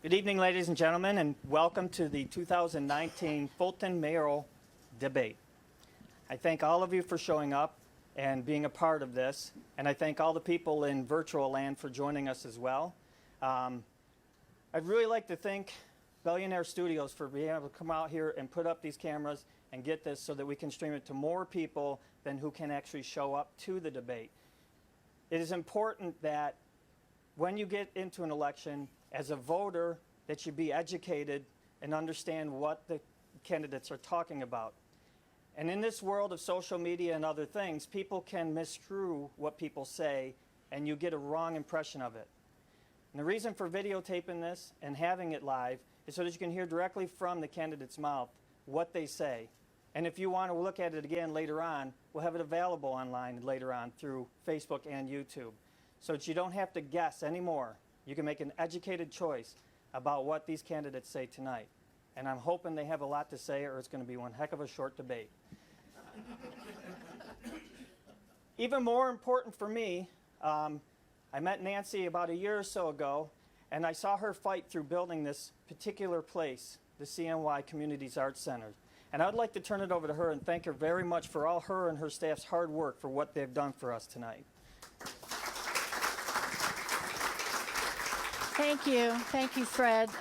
Good evening, ladies and gentlemen, and welcome to the 2019 Fulton mayoral debate. I thank all of you for showing up and being a part of this, and I thank all the people in virtual land for joining us as well. I'd really like to thank Billionaire Studios for being able to come out here and put up these cameras and get this so that we can stream it to more people than who can actually show up to the debate. It is important that when you get into an election, as a voter, that you be educated and understand what the candidates are talking about. And in this world of social media and other things, people can misconstrue what people say, and you get a wrong impression of it. And the reason for videotaping this and having it live is so that you can hear directly from the candidate's mouth what they say. And if you want to look at it again later on, we'll have it available online later on through Facebook and YouTube, so that you don't have to guess anymore. You can make an educated choice about what these candidates say tonight. And I'm hoping they have a lot to say, or it's going to be one heck of a short debate. Even more important for me, I met Nancy about a year or so ago, and I saw her fight through building this particular place, the CNY Communities Arts Center. And I'd like to turn it over to her and thank her very much for all her and her staff's hard work for what they've done for us tonight. Thank you, Fred.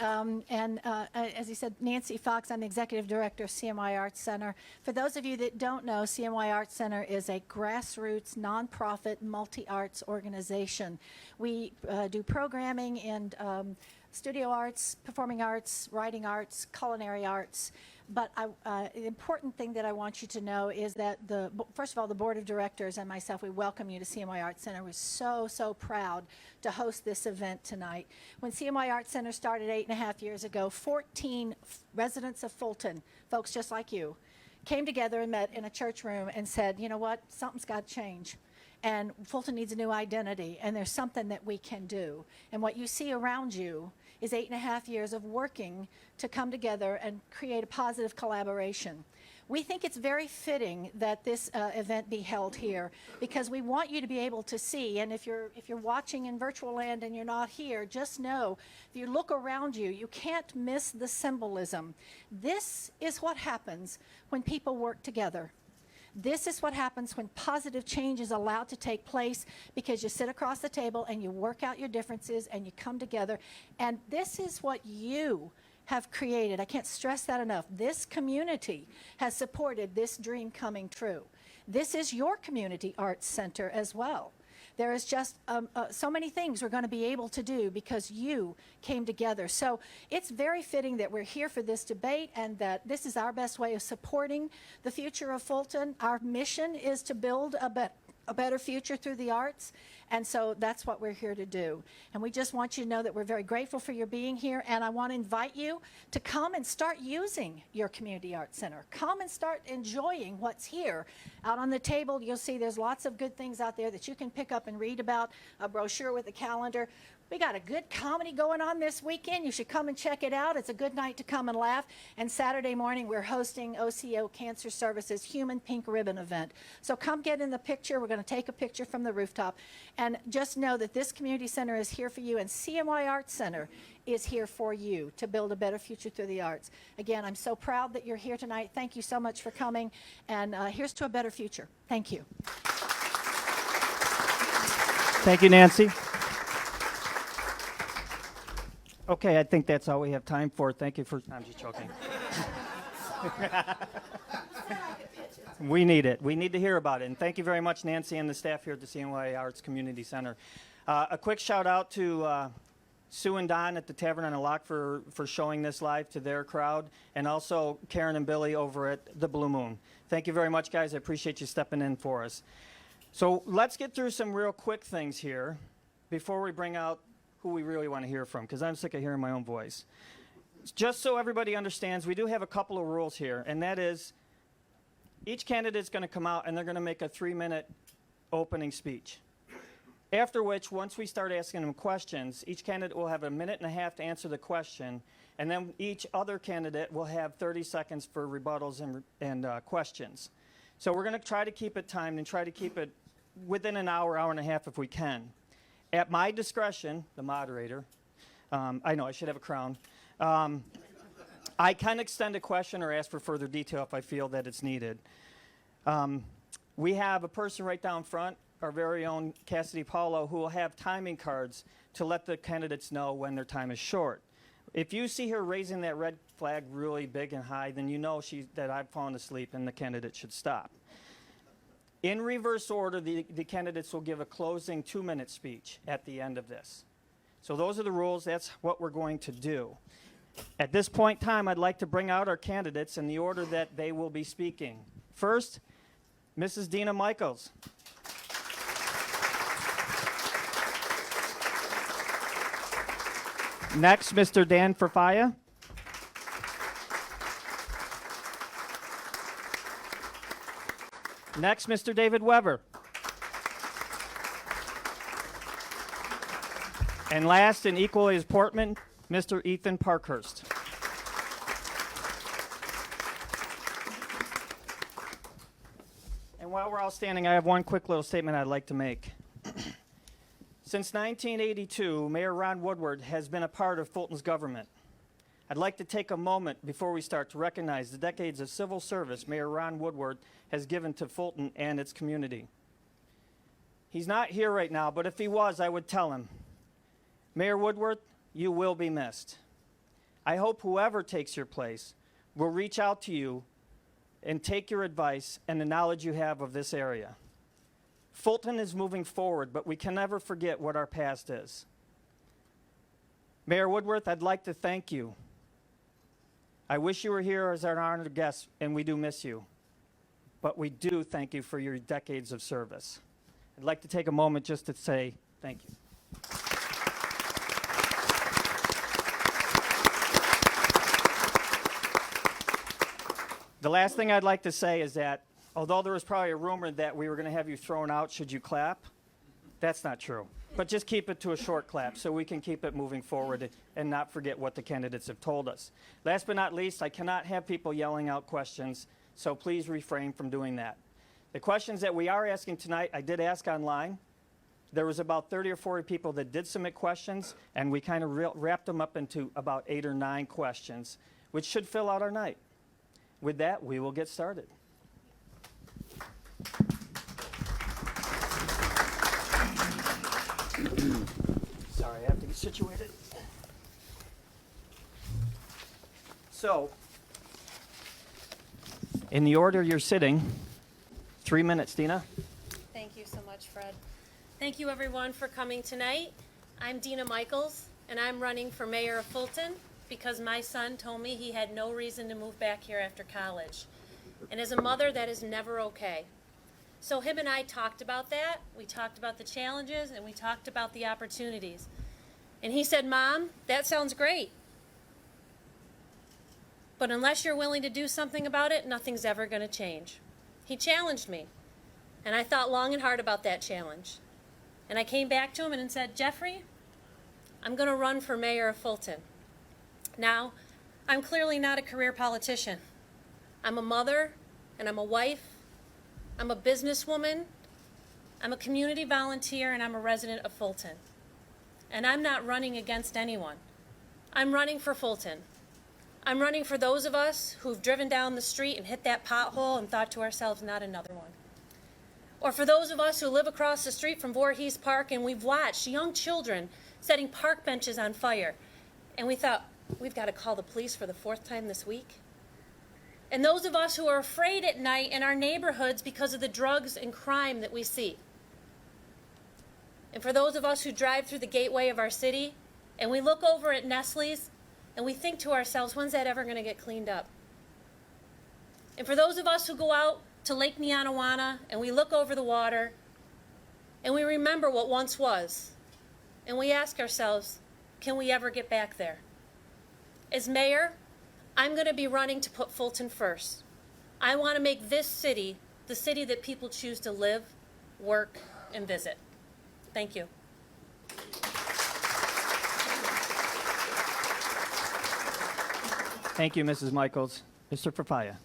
As he said, Nancy Fox, I'm the Executive Director of CNY Arts Center. For those of you that don't know, CNY Arts Center is a grassroots, nonprofit, multi-arts organization. We do programming in studio arts, performing arts, writing arts, culinary arts. But the important thing that I want you to know is that, first of all, the Board of Directors and myself, we welcome you to CNY Arts Center. We're so proud to host this event tonight. When CNY Arts Center started 8.5 years ago, 14 residents of Fulton, folks just like you, came together and met in a church room and said, you know what, something's got to change. And Fulton needs a new identity, and there's something that we can do. And what you see around you is 8.5 years of working to come together and create a positive collaboration. We think it's very fitting that this event be held here, because we want you to be able to see, and if you're watching in virtual land and you're not here, just know, if you look around you, you can't miss the symbolism. This is what happens when people work together. This is what happens when positive change is allowed to take place, because you sit across the table and you work out your differences and you come together. And this is what you have created. I can't stress that enough. This community has supported this dream coming true. This is your community arts center as well. There is just so many things we're going to be able to do because you came together. So it's very fitting that we're here for this debate, and that this is our best way of supporting the future of Fulton. Our mission is to build a better future through the arts, and so that's what we're here to do. And we just want you to know that we're very grateful for your being here, and I want to invite you to come and start using your community arts center. Come and start enjoying what's here. Out on the table, you'll see there's lots of good things out there that you can pick up and read about, a brochure with a calendar. We got a good comedy going on this weekend. You should come and check it out. It's a good night to come and laugh. And Saturday morning, we're hosting OCO Cancer Services Human Pink Ribbon event. So come get in the picture. We're going to take a picture from the rooftop. And just know that this community center is here for you, and CNY Arts Center is here for you to build a better future through the arts. Again, I'm so proud that you're here tonight. Thank you so much for coming. And here's to a better future. Thank you. Thank you, Nancy. Okay, I think that's all we have time for. Thank you for... I'm just joking. We need it. We need to hear about it. And thank you very much, Nancy, and the staff here at the CNY Arts Community Center. A quick shout out to Sue and Don at the Tavern on the Lock for showing this live to their crowd, and also Karen and Billy over at the Blue Moon. Thank you very much, guys. I appreciate you stepping in for us. So let's get through some real quick things here before we bring out who we really want to hear from, because I'm sick of hearing my own voice. Just so everybody understands, we do have a couple of rules here, and that is each candidate's going to come out and they're going to make a 3-minute opening speech. After which, once we start asking them questions, each candidate will have 1.5 minutes to answer the question, and then each other candidate will have 30 seconds for rebuttals and questions. So we're going to try to keep it timed and try to keep it within an hour, hour and a half if we can. At my discretion, the moderator, I know, I should have a crown. I can extend a question or ask for further detail if I feel that it's needed. We have a person right down front, our very own Cassidy Paulo, who will have timing cards to let the candidates know when their time is short. If you see her raising that red flag really big and high, then you know that I've fallen asleep and the candidate should stop. In reverse order, the candidates will give a closing 2-minute speech at the end of this. So those are the rules. That's what we're going to do. At this point in time, I'd like to bring out our candidates in the order that they will be speaking. First, Mrs. Dena Michaels. Next, Mr. Dan Farfaglia. Next, Mr. David Weber. And last, and equally as important, Mr. Ethan Parkhurst. And while we're all standing, I have one quick little statement I'd like to make. Since 1982, Mayor Ron Woodward has been a part of Fulton's government. I'd like to take a moment before we start to recognize the decades of civil service Mayor Ron Woodward has given to Fulton and its community. He's not here right now, but if he was, I would tell him, Mayor Woodward, you will be missed. I hope whoever takes your place will reach out to you and take your advice and the knowledge you have of this area. Fulton is moving forward, but we can never forget what our past is. Mayor Woodward, I'd like to thank you. I wish you were here as our honored guest, and we do miss you. But we do thank you for your decades of service. I'd like to take a moment just to say thank you. The last thing I'd like to say is that although there was probably a rumor that we were going to have you thrown out should you clap, that's not true. But just keep it to a short clap so we can keep it moving forward and not forget what the candidates have told us. Last but not least, I cannot have people yelling out questions, so please refrain from doing that. The questions that we are asking tonight, I did ask online. There was about 30 or 40 people that did submit questions, and we kind of wrapped them up into about 8 or 9 questions, which should fill out our night. With that, we will get started. Sorry, I have to get situated. So, in the order you're sitting, 3 minutes, Dena. Thank you so much, Fred. Thank you, everyone, for coming tonight. I'm Dena Michaels, and I'm running for mayor of Fulton because my son told me he had no reason to move back here after college. And as a mother, that is never okay. So him and I talked about that. We talked about the challenges, and we talked about the opportunities. And he said, Mom, that sounds great. But unless you're willing to do something about it, nothing's ever going to change. He challenged me. And I thought long and hard about that challenge. And I came back to him and said, Jeffrey, I'm going to run for mayor of Fulton. Now, I'm clearly not a career politician. I'm a mother, and I'm a wife. I'm a businesswoman. I'm a community volunteer, and I'm a resident of Fulton. And I'm not running against anyone. I'm running for Fulton. I'm running for those of us who've driven down the street and hit that pothole and thought to ourselves, not another one. Or for those of us who live across the street from Voorhees Park and we've watched young children setting park benches on fire. And we thought, we've got to call the police for the 4th time this week. And those of us who are afraid at night in our neighborhoods because of the drugs and crime that we see. And for those of us who drive through the gateway of our city and we look over at Nestle's and we think to ourselves, when's that ever going to get cleaned up? And for those of us who go out to Lake Neonawana and we look over the water and we remember what once was and we ask ourselves, can we ever get back there? As mayor, I'm going to be running to put Fulton first. I want to make this city the city that people choose to live, work, and visit. Thank you. Thank you, Mrs. Michaels. Mr. Farfaglia.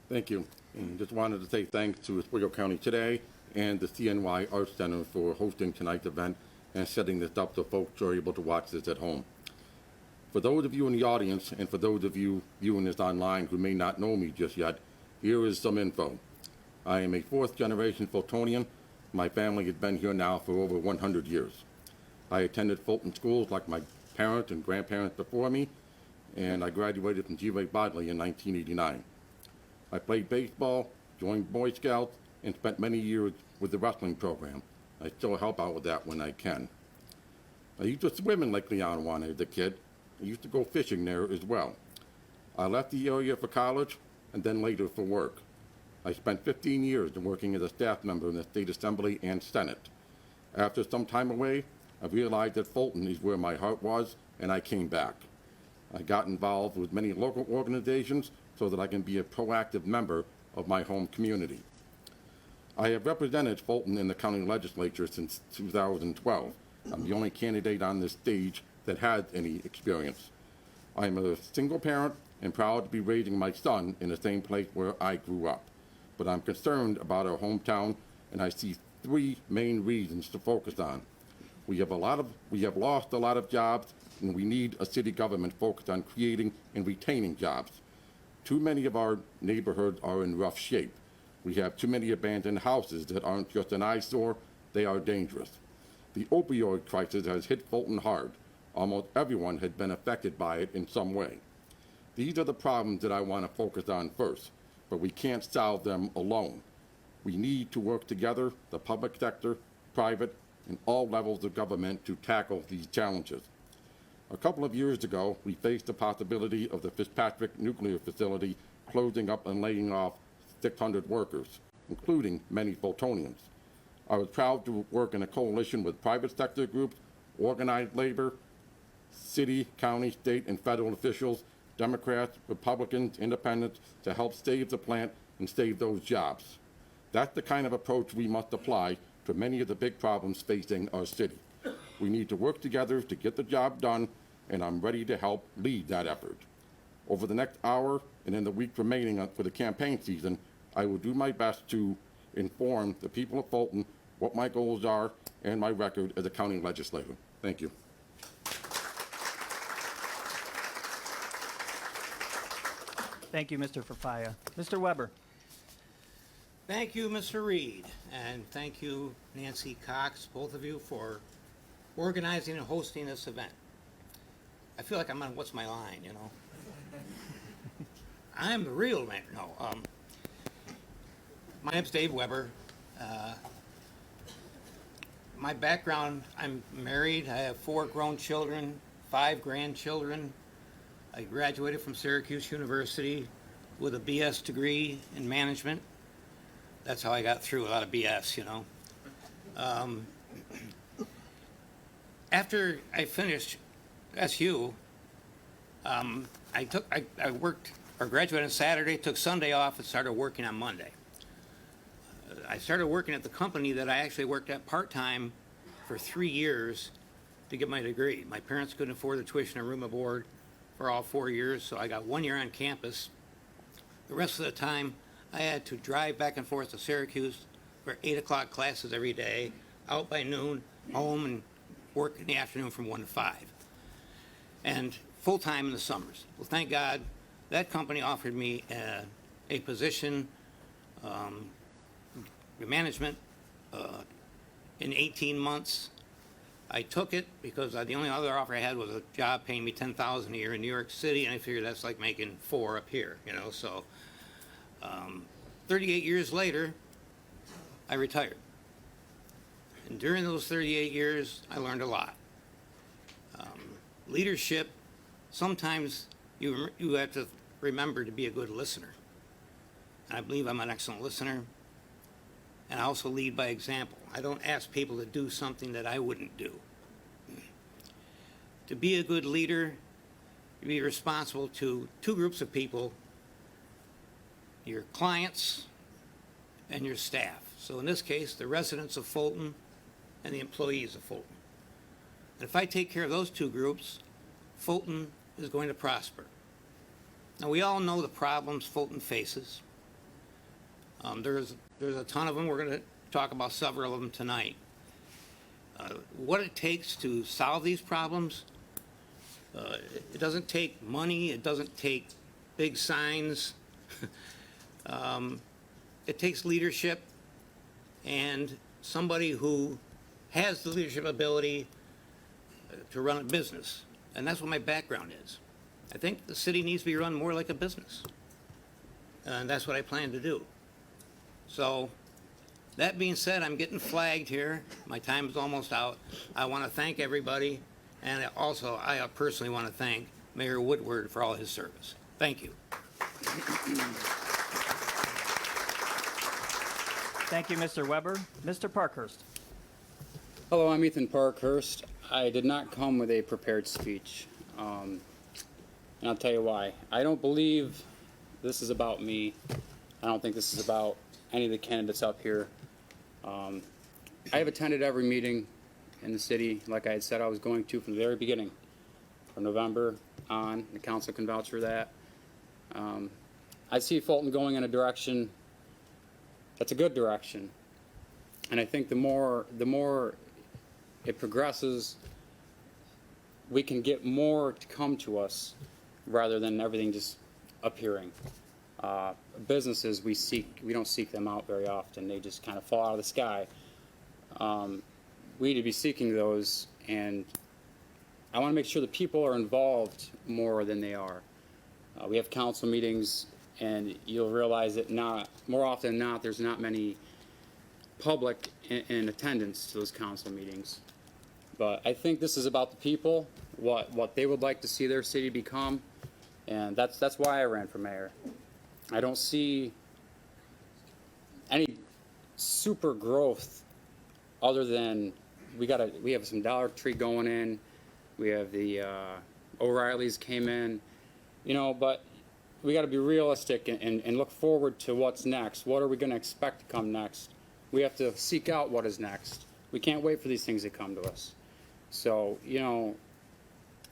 Thank you. And just wanted to say thanks to Oswego County Today and the CNY Arts Center for hosting tonight's event. and setting this up so folks are able to watch this at home. For those of you in the audience, and for those of you viewing this online who may not know me just yet, here is some info. I am a fourth-generation Fultonian. My family has been here now for over 100 years. I attended Fulton schools like my parents and grandparents before me, and I graduated from G.A. Bodley in 1989. I played baseball, joined Boy Scouts, and spent many years with the wrestling program. I still help out with that when I can. I used to swim in Lake Leon when I was a kid. I used to go fishing there as well. I left the area for college and then later for work. I spent 15 years working as a staff member in the State Assembly and Senate. After some time away, I realized that Fulton is where my heart was, and I came back. I got involved with many local organizations so that I can be a proactive member of my home community. I have represented Fulton in the county legislature since 2012. I'm the only candidate on this stage that has any experience. I am a single parent and proud to be raising my son in the same place where I grew up. But I'm concerned about our hometown, and I see three main reasons to focus on. We have lost a lot of jobs, and we need a city government focused on creating and retaining jobs. Too many of our neighborhoods are in rough shape. We have too many abandoned houses that aren't just an eyesore, they are dangerous. The opioid crisis has hit Fulton hard. Almost everyone has been affected by it in some way. These are the problems that I want to focus on first, but we can't solve them alone. We need to work together, the public sector, private, and all levels of government to tackle these challenges. A couple of years ago, we faced the possibility of the Fitzpatrick nuclear facility closing up and laying off 600 workers, including many Fultonians. I was proud to work in a coalition with private sector groups, organized labor, city, county, state, and federal officials, Democrats, Republicans, independents, to help save the plant and save those jobs. That's the kind of approach we must apply to many of the big problems facing our city. We need to work together to get the job done, and I'm ready to help lead that effort. Over the next hour and in the week remaining for the campaign season, I will do my best to inform the people of Fulton what my goals are and my record as a county legislator. Thank you. Thank you, Mr. Farfaglia. Mr. Weber. Thank you, Mr. Reed, and thank you, Nancy Cox, both of you, for organizing and hosting this event. I feel like I'm on What's My Line, you know? I'm the real man. No, my name's Dave Weber. My background, I'm married. I have 4 grown children, 5 grandchildren. I graduated from Syracuse University with a BS degree in management. That's how I got through a lot of BS, you know. After I finished SU, I worked or graduated on Saturday, took Sunday off, and started working on Monday. I started working at the company that I actually worked at part-time for 3 years to get my degree. My parents couldn't afford the tuition and room and board for all 4 years, so I got 1 year on campus. The rest of the time, I had to drive back and forth to Syracuse for 8 o'clock classes every day, out by noon, home, and work in the afternoon from 1 to 5. And full-time in the summers. Well, thank God, that company offered me a position, management, in 18 months. I took it because the only other offer I had was a job paying me $10,000 a year in New York City, and I figured that's like making 4 up here, you know. So 38 years later, I retired. And during those 38 years, I learned a lot. Leadership, sometimes you have to remember to be a good listener. And I believe I'm an excellent listener. And I also lead by example. I don't ask people to do something that I wouldn't do. To be a good leader, you be responsible to 2 groups of people, your clients and your staff. So in this case, the residents of Fulton and the employees of Fulton. And if I take care of those 2 groups, Fulton is going to prosper. Now, we all know the problems Fulton faces. There's a ton of them. We're going to talk about several of them tonight. what it takes to solve these problems. It doesn't take money. It doesn't take big signs. It takes leadership and somebody who has the leadership ability to run a business. And that's what my background is. I think the city needs to be run more like a business. And that's what I plan to do. So, that being said, I'm getting flagged here. My time is almost out. I want to thank everybody. And also, I personally want to thank Mayor Woodward for all his service. Thank you. Thank you, Mr. Weber. Mr. Parkhurst. Hello, I'm Ethan Parkhurst. I did not come with a prepared speech. And I'll tell you why. I don't believe this is about me. I don't think this is about any of the candidates up here. I have attended every meeting in the city, like I had said I was going to from the very beginning. From November on, the council can vouch for that. I see Fulton going in a direction that's a good direction. And I think the more it progresses, we can get more to come to us rather than everything just appearing. Businesses, we don't seek them out very often. They just kind of fall out of the sky. We need to be seeking those, and I want to make sure the people are involved more than they are. We have council meetings, and you'll realize that more often than not, there's not many public in attendance to those council meetings. But I think this is about the people, what they would like to see their city become, and that's why I ran for mayor. I don't see any super growth other than we have some Dollar Tree going in, we have the O'Reilly's came in, but we got to be realistic and look forward to what's next. What are we going to expect to come next? We have to seek out what is next. We can't wait for these things to come to us. So,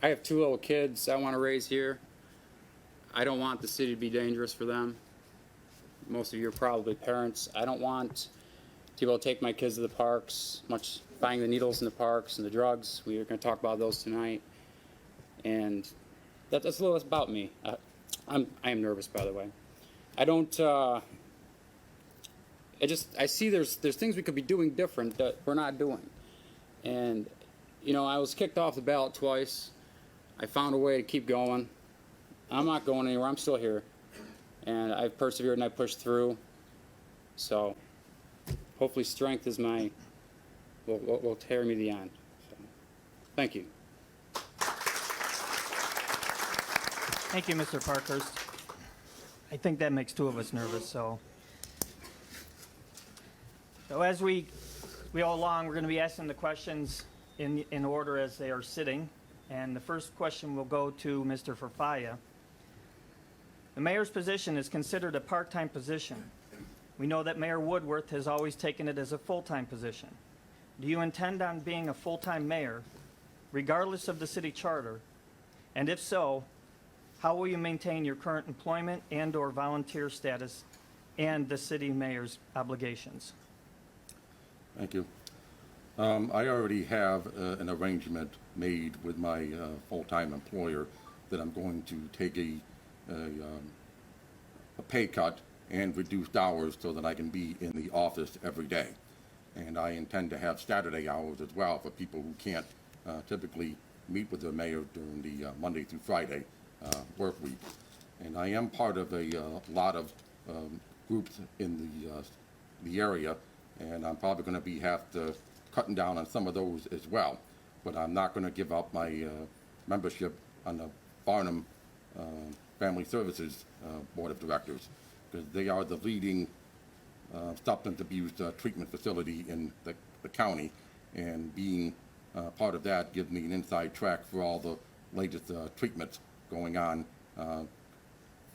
I have 2 little kids I want to raise here. I don't want the city to be dangerous for them. Most of you are probably parents. I don't want to be able to take my kids to the parks, much buying the needles in the parks and the drugs. We are going to talk about those tonight. And that's a little about me. I am nervous, by the way. I don't, I see there's things we could be doing different that we're not doing. And, I was kicked off the ballot twice. I found a way to keep going. I'm not going anywhere. I'm still here. And I've persevered and I pushed through. So hopefully strength is will tear me to the end. So, thank you. Thank you, Mr. Parkhurst. I think that makes 2 of us nervous, so as we go along, we're going to be asking the questions in order as they are sitting. And the first question will go to Mr. Farfaglia. The mayor's position is considered a part-time position. We know that Mayor Woodworth has always taken it as a full-time position. Do you intend on being a full-time mayor, regardless of the city charter? And if so, how will you maintain your current employment and/or volunteer status and the city mayor's obligations? Thank you. I already have an arrangement made with my full-time employer that I'm going to take a pay cut and reduced hours so that I can be in the office every day. And I intend to have Saturday hours as well for people who can't typically meet with the mayor during the Monday through Friday work week. And I am part of a lot of groups in the area, and I'm probably going to have to cutting down on some of those as well. But I'm not going to give up my membership on the Farnham Family Services Board of Directors, because they are the leading substance abuse treatment facility in the county, and being part of that gives me an inside track for all the latest treatments going on,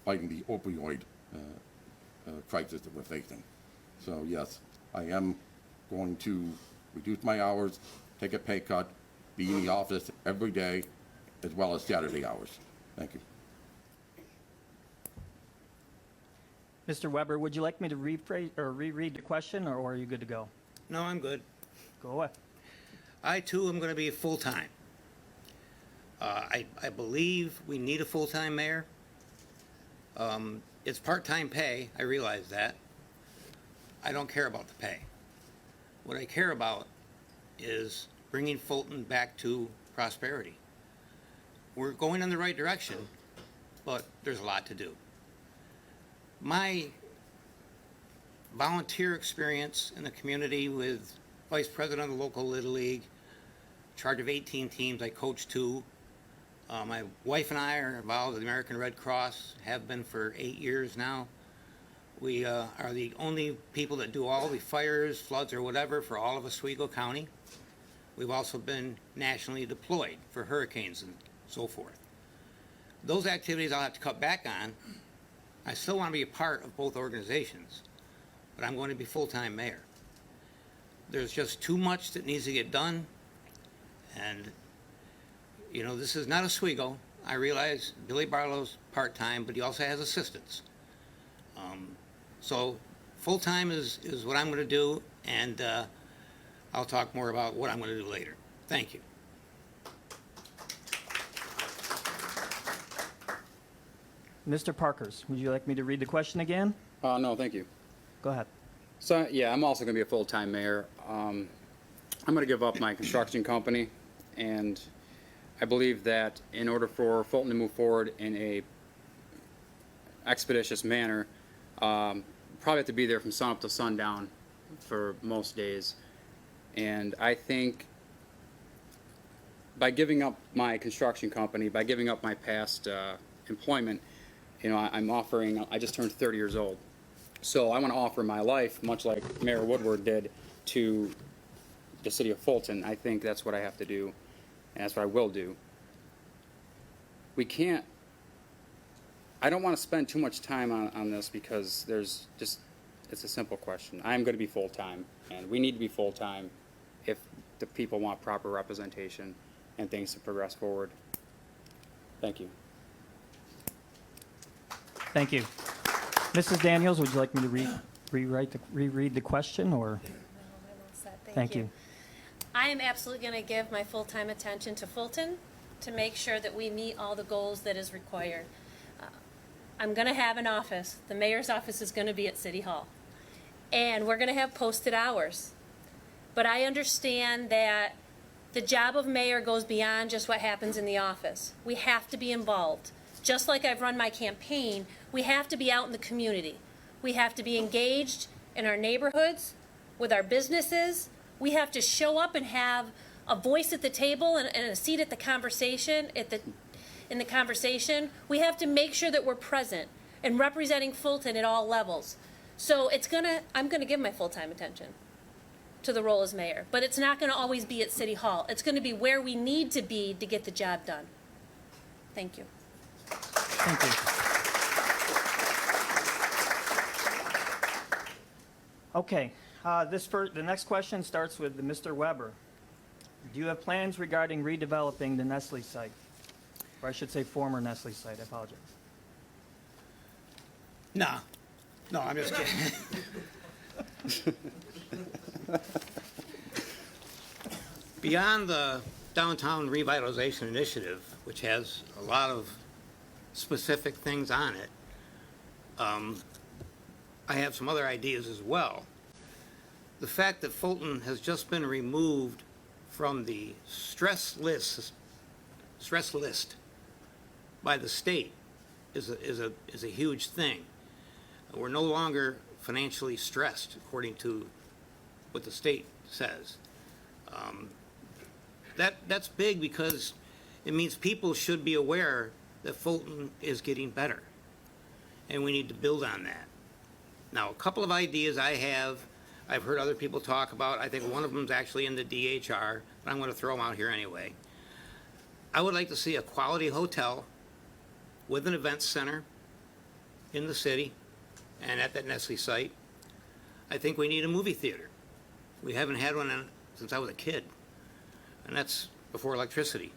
fighting the opioid crisis that we're facing. So yes, I am going to reduce my hours, take a pay cut, be in the office every day, as well as Saturday hours. Thank you. Mr. Weber, would you like me to rephrase or reread the question, or are you good to go? No, I'm good. Go away. I too am going to be full-time. I believe we need a full-time mayor. It's part-time pay, I realize that. I don't care about the pay. What I care about is bringing Fulton back to prosperity. We're going in the right direction, but there's a lot to do. My volunteer experience in the community with vice president of the local Little League, in charge of 18 teams, I coach 2. My wife and I are involved with the American Red Cross, have been for 8 years now. We are the only people that do all the fires, floods, or whatever for all of Oswego County. We've also been nationally deployed for hurricanes and so forth. Those activities I'll have to cut back on. I still want to be a part of both organizations, but I'm going to be full-time mayor. There's just too much that needs to get done, and you know, this is not Oswego. I realize Billy Barlow's part-time, but he also has assistants. So full-time is what I'm going to do, and I'll talk more about what I'm going to do later. Thank you. Mr. Parkhurst, would you like me to read the question again? No, thank you. Go ahead. So, yeah, I'm also going to be a full-time mayor. I'm going to give up my construction company, and I believe that in order for Fulton to move forward in a expeditious manner, probably have to be there from sunup to sundown for most days. And I think by giving up my construction company, by giving up my past employment, you know, I just turned 30 years old. So I want to offer my life, much like Mayor Woodward did, to the city of Fulton. I think that's what I have to do, and that's what I will do. I don't want to spend too much time on this because it's a simple question. I'm going to be full-time, and we need to be full-time if the people want proper representation and things to progress forward. Thank you. Thank you. Mrs. Daniels, would you like me to reread the question, or? No, I'm all set. Thank you. I am absolutely going to give my full-time attention to Fulton to make sure that we meet all the goals that is required. I'm going to have an office. The mayor's office is going to be at City Hall. And we're going to have posted hours. But I understand that the job of mayor goes beyond just what happens in the office. We have to be involved. Just like I've run my campaign, we have to be out in the community. We have to be engaged in our neighborhoods, with our businesses. We have to show up and have a voice at the table and a seat at the conversation, in the conversation. We have to make sure that we're present and representing Fulton at all levels. So I'm gonna give my full-time attention to the role as mayor, but it's not gonna always be at City Hall. It's gonna be where we need to be to get the job done. Thank you. Thank you. Okay, the next question starts with Mr. Weber. Do you have plans regarding redeveloping the Nestle site? Or I should say former Nestle site, I apologize. No, I'm just kidding. Beyond the Downtown Revitalization Initiative, which has a lot of specific things on it, I have some other ideas as well. The fact that Fulton has just been removed from the stress list by the state is a huge thing. We're no longer financially stressed, according to what the state says. That's big because it means people should be aware that Fulton is getting better, and we need to build on that. Now, a couple of ideas I've heard other people talk about. I think one of them is actually in the DHR, but I'm going to throw them out here anyway. I would like to see a quality hotel with an event center in the city and at that Nestle site. I think we need a movie theater. We haven't had one since I was a kid, and that's before electricity.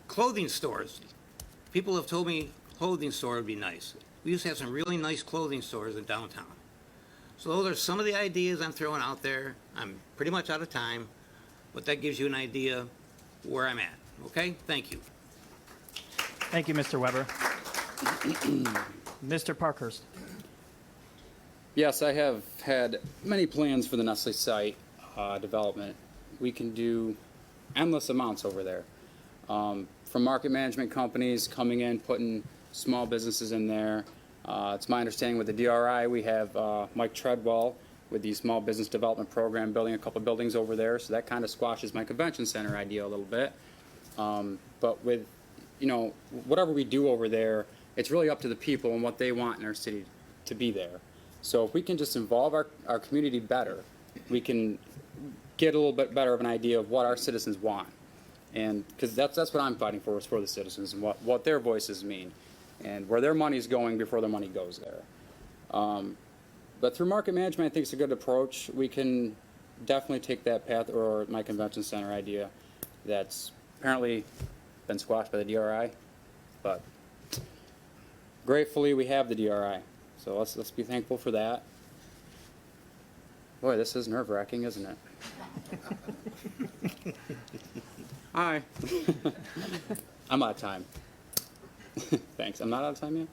Clothing stores. People have told me clothing store would be nice. We used to have some really nice clothing stores in downtown. So those are some of the ideas I'm throwing out there. I'm pretty much out of time, but that gives you an idea where I'm at. Okay? Thank you. Thank you, Mr. Weber. Mr. Parkhurst. Yes, I have had many plans for the Nestle site development. We can do endless amounts over there. From market management companies coming in, putting small businesses in there. It's my understanding with the DRI, we have Mike Treadwell with the Small Business Development Program building a couple buildings over there, so that kind of squashes my convention center idea a little bit. But with, you know, whatever we do over there, it's really up to the people and what they want in our city to be there. So if we can just involve our community better, we can get a little bit better of an idea of what our citizens want. And because that's what I'm fighting for, is for the citizens and what their voices mean and where their money's going before their money goes there. But through market management, I think it's a good approach. We can definitely take that path, or my convention center idea that's apparently been squashed by the DRI. But gratefully, we have the DRI. So let's be thankful for that. Boy, this is nerve-wracking, isn't it? Hi. I'm out of time. Thanks. I'm not out of time yet?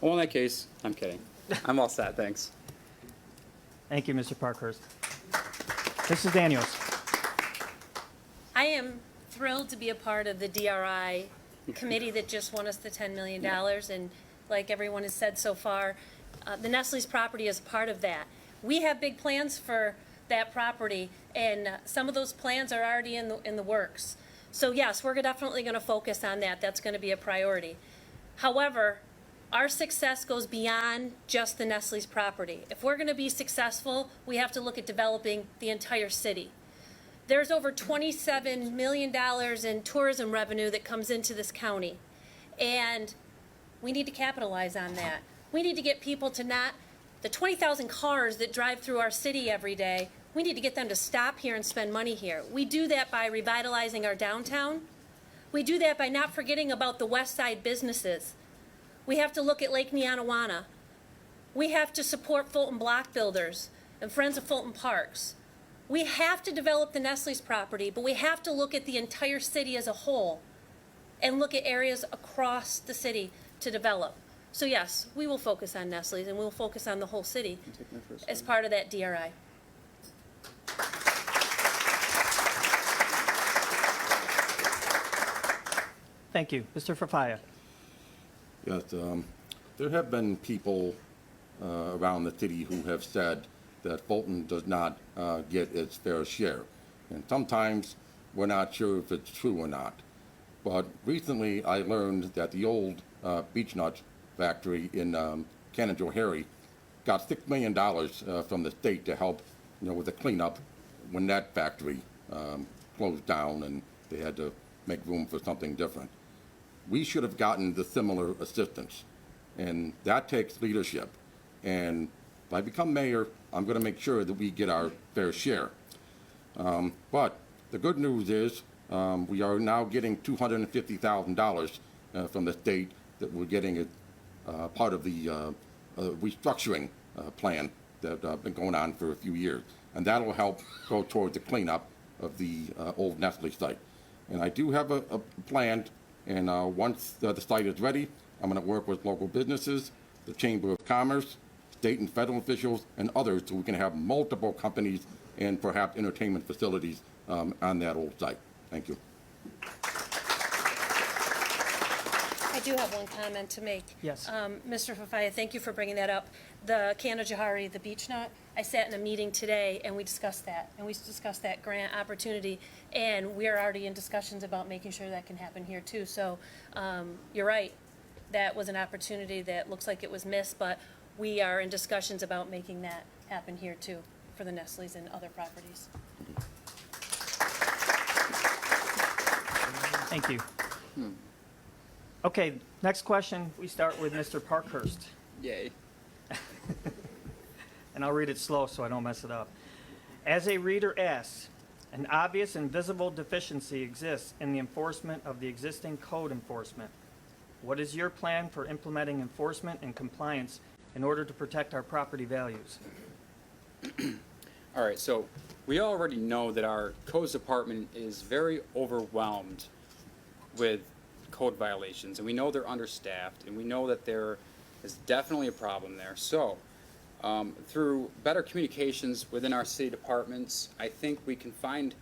Well, in that case, I'm kidding. I'm all set, thanks. Thank you, Mr. Parkhurst. Mrs. Daniels. I am thrilled to be a part of the DRI committee that just won us the $10 million. And like everyone has said so far, the Nestle's property is part of that. We have big plans for that property, and some of those plans are already in the works. So yes, we're definitely going to focus on that. That's going to be a priority. However, our success goes beyond just the Nestle's property. If we're going to be successful, we have to look at developing the entire city. There's over $27 million in tourism revenue that comes into this county, and we need to capitalize on that. We need to get people to not, the 20,000 cars that drive through our city every day, we need to get them to stop here and spend money here. We do that by revitalizing our downtown. We do that by not forgetting about the West Side businesses. We have to look at Lake Neonawana. We have to support Fulton Block Builders and Friends of Fulton Parks. We have to develop the Nestle's property, but we have to look at the entire city as a whole and look at areas across the city to develop. So yes, we will focus on Nestle's and we'll focus on the whole city as part of that DRI. Thank you. Mr. Farfaglia. Yes, there have been people around the city who have said that Fulton does not get its fair share. And sometimes we're not sure if it's true or not. But recently I learned that the old beech nut factory in Cannon-Johary got $6 million from the state to help, with the cleanup when that factory closed down and they had to make room for something different. We should have gotten the similar assistance, and that takes leadership. And if I become mayor, I'm going to make sure that we get our fair share. But the good news is we are now getting $250,000 from the state that we're getting it part of the restructuring plan that been going on for a few years. And that will help go towards the cleanup of the old Nestle site. And I do have a plan, and once the site is ready, I'm going to work with local businesses, the Chamber of Commerce, state and federal officials, and others, so we can have multiple companies and perhaps entertainment facilities on that old site. Thank you. I do have one comment to make. Yes. Mr. Fafaya, thank you for bringing that up. The Cannon-Johary, the beech nut, I sat in a meeting today and we discussed that. And we discussed that grant opportunity. And we are already in discussions about making sure that can happen here too. So you're right. That was an opportunity that looks like it was missed, but we are in discussions about making that happen here too for the Nestle's and other properties. Thank you. Okay, next question. We start with Mr. Parkhurst. Yay. And I'll read it slow so I don't mess it up. As a reader asks, an obvious and visible deficiency exists in the enforcement of the existing code enforcement. What is your plan for implementing enforcement and compliance in order to protect our property values? All right, so we already know that our codes department is very overwhelmed with code violations, and we know they're understaffed, and we know that there is definitely a problem there. So, through better communications within our city departments, I think we can find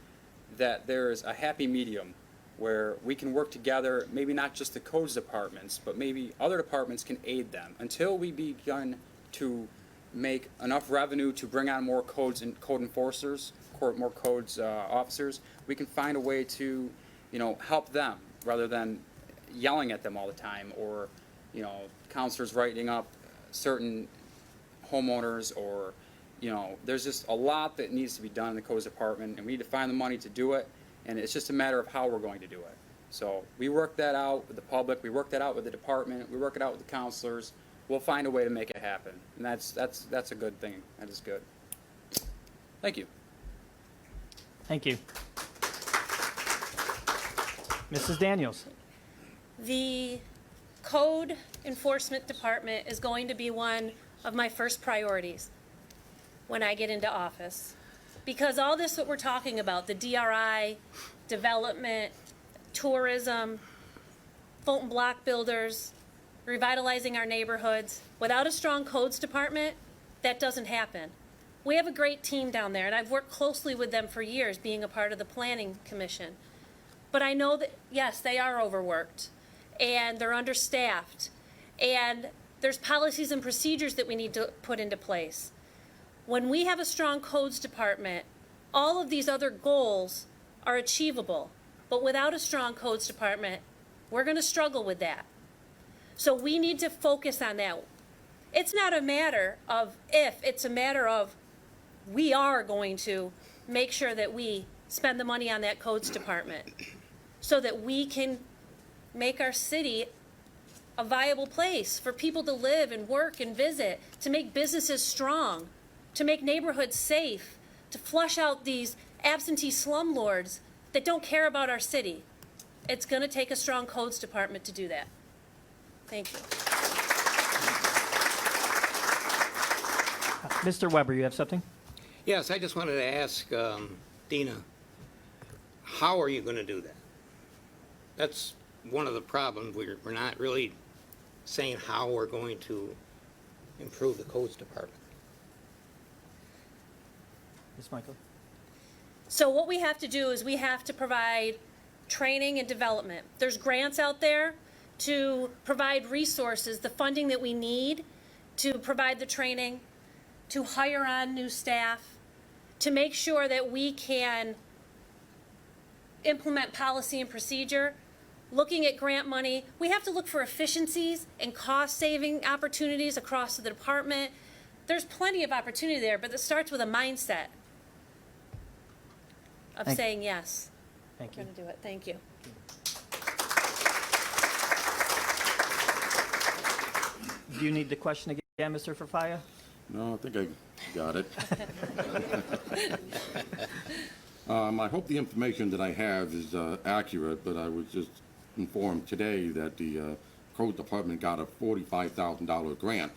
that there's a happy medium where we can work together, maybe not just the codes departments, but maybe other departments can aid them until we begin to make enough revenue to bring on more codes and code enforcers, more codes officers. We can find a way to, help them rather than yelling at them all the time, or, counselors writing up certain homeowners, or, there's just a lot that needs to be done in the codes department, and we need to find the money to do it, and it's just a matter of how we're going to do it. So we work that out with the public, we work that out with the department, we work it out with the counselors. We'll find a way to make it happen, and that's a good thing. That is good. Thank you. Thank you. Mrs. Daniels. The Code Enforcement Department is going to be one of my first priorities when I get into office. Because all this what we're talking about, the DRI, development, tourism, Fulton block builders, revitalizing our neighborhoods, without a strong codes department, that doesn't happen. We have a great team down there, and I've worked closely with them for years, being a part of the Planning Commission. But I know that, yes, they are overworked, and they're understaffed, and there's policies and procedures that we need to put into place. When we have a strong codes department, all of these other goals are achievable. But without a strong codes department, we're going to struggle with that. So we need to focus on that. It's not a matter of if, it's a matter of we are going to make sure that we spend the money on that codes department so that we can make our city a viable place for people to live and work and visit, to make businesses strong, to make neighborhoods safe, to flush out these absentee slumlords that don't care about our city. It's going to take a strong codes department to do that. Thank you. Mr. Weber, you have something? Yes, I just wanted to ask Dena, how are you going to do that? That's one of the problems. We're not really saying how we're going to improve the codes department. Ms. Michael. So what we have to do is we have to provide training and development. There's grants out there to provide resources, the funding that we need to provide the training, to hire on new staff, to make sure that we can implement policy and procedure. Looking at grant money, we have to look for efficiencies and cost-saving opportunities across the department. There's plenty of opportunity there, but it starts with a mindset of saying yes. Thank We're you. going to do it. Thank you. Do you need the question again, Mr. Farfaglia? No, I think I got it. I hope the information that I have is accurate, but I was just informed today that the Code Department got a $45,000 grant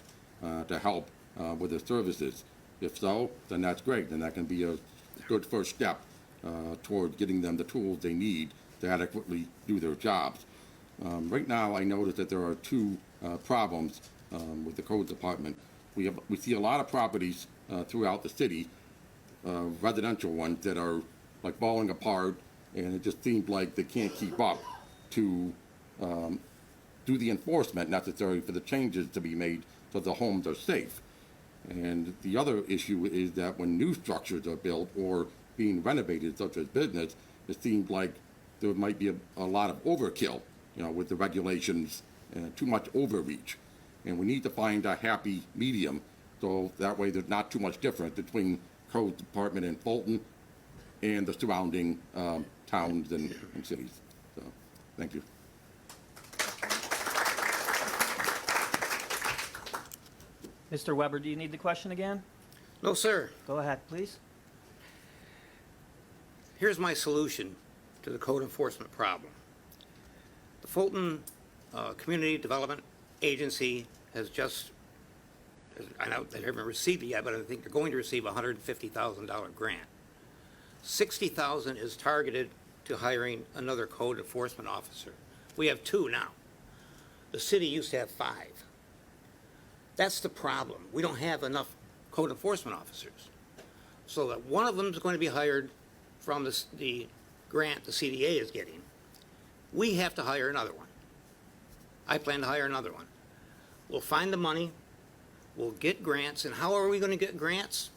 to help with their services. If so, then that's great. Then that can be a good first step toward getting them the tools they need to adequately do their jobs. Right now, I notice that there are two problems with the Code Department. We see a lot of properties throughout the city, residential ones that are like falling apart, and it just seems like they can't keep up to do the enforcement necessary for the changes to be made so the homes are safe. And the other issue is that when new structures are built or being renovated, such as business, it seems like there might be a lot of overkill, with the regulations and too much overreach. And we need to find a happy medium, so that way there's not too much difference between Code Department in Fulton and the surrounding towns and cities. So, thank you. Mr. Weber, do you need the question again? No, sir. Go ahead, please. Here's my solution to the code enforcement problem. The Fulton Community Development Agency has just I know they haven't received it yet, but I think they're going to receive a $150,000 grant. $60,000 is targeted to hiring another code enforcement officer. We have 2 now. The city used to have 5. That's the problem. We don't have enough code enforcement officers. So that one of them is going to be hired from the grant the CDA is getting. We have to hire another one. I plan to hire another one. We'll find the money, we'll get grants, and how are we going to get grants?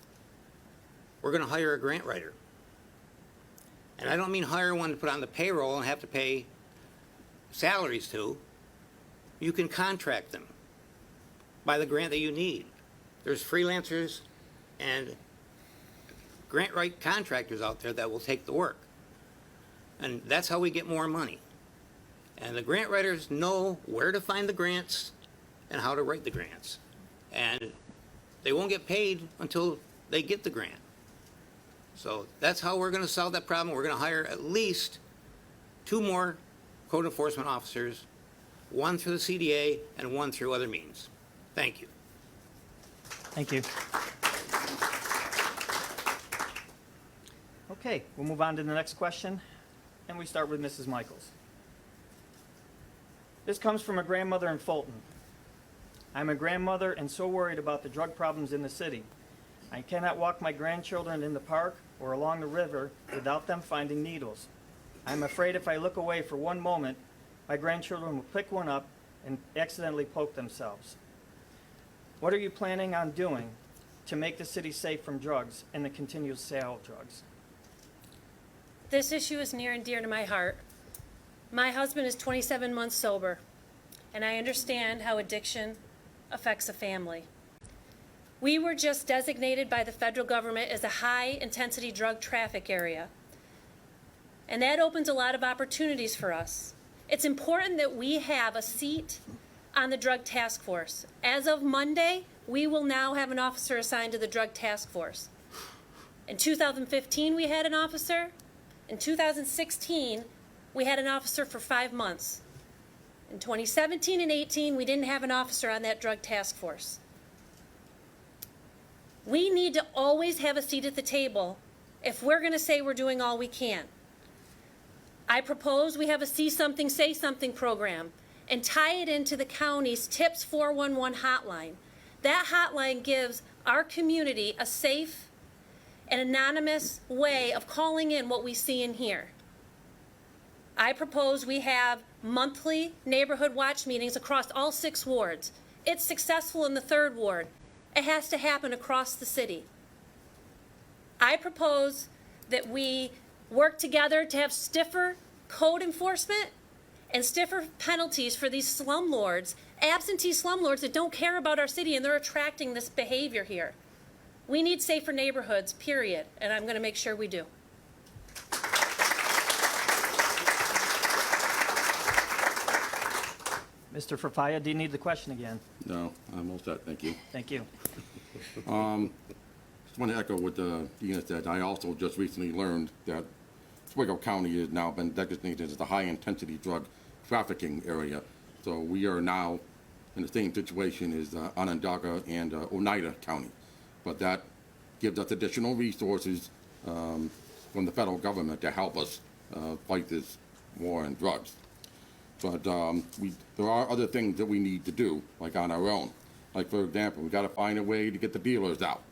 We're going to hire a grant writer. And I don't mean hire one to put on the payroll and have to pay salaries to. You can contract them by the grant that you need. There's freelancers and grant write contractors out there that will take the work. And that's how we get more money. And the grant writers know where to find the grants and how to write the grants. And they won't get paid until they get the grant. So that's how we're going to solve that problem. We're going to hire at least 2 more code enforcement officers, 1 through the CDA and 1 through other means. Thank you. Thank you. Okay, we'll move on to the next question, and we start with Mrs. Michaels. This comes from a grandmother in Fulton. I'm a grandmother and so worried about the drug problems in the city. I cannot walk my grandchildren in the park or along the river without them finding needles. I'm afraid if I look away for one moment, my grandchildren will pick one up and accidentally poke themselves. What are you planning on doing to make the city safe from drugs and the continual sale of drugs? This issue is near and dear to my heart. My husband is 27 months sober, and I understand how addiction affects a family. We were just designated by the federal government as a high-intensity drug traffic area, and that opens a lot of opportunities for us. It's important that we have a seat on the drug task force. As of Monday, we will now have an officer assigned to the drug task force. In 2015, we had an officer. In 2016, we had an officer for 5 months. In 2017 and 18, we didn't have an officer on that drug task force. We need to always have a seat at the table if we're going to say we're doing all we can. I propose we have a See Something, Say Something program and tie it into the county's TIPS 411 hotline. That hotline gives our community a safe and anonymous way of calling in what we see and hear. I propose we have monthly neighborhood watch meetings across all 6 wards. It's successful in the 3rd ward. It has to happen across the city. I propose that we work together to have stiffer code enforcement and stiffer penalties for these slumlords, absentee slumlords that don't care about our city, and they're attracting this behavior here. We need safer neighborhoods, period, and I'm going to make sure we do. Mr. Farfaglia, do you need the question again? No, I'm all set, thank you. Thank you. Just want to echo what Deana said. I also just recently learned that Oswego County has now been designated as a high-intensity drug trafficking area. So we are now in the same situation as Onondaga and Oneida County. But that gives us additional resources from the federal government to help us fight this war on drugs. But there are other things that we need to do, like on our own. Like, for example, we've got to find a way to get the dealers out.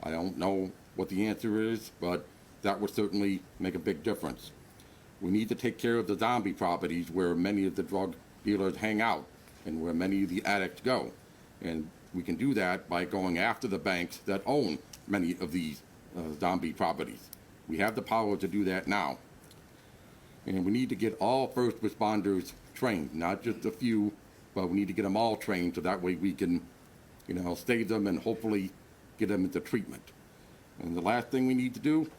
I don't know what the answer is, but that would certainly make a big difference. We need to take care of the zombie properties where many of the drug dealers hang out and where many of the addicts go. And we can do that by going after the banks that own many of these zombie properties. We have the power to do that now. And we need to get all first responders trained, not just a few, but we need to get them all trained so that way we can, save them and hopefully get them into treatment. And the last thing we need to do